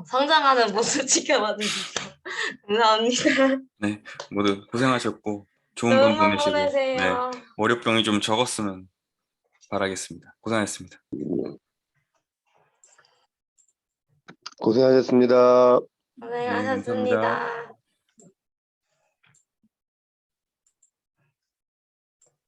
성장하는 모습 지켜봐 주시죠. 감사합니다. 네, 모두 고생하셨고 좋은 밤 좋은 밤 보내시고, 네, 보내세요. 월요병이 좀 적었으면 바라겠습니다. 고생하셨습니다. 고생하셨습니다. 네, 감사합니다. 고생하셨습니다.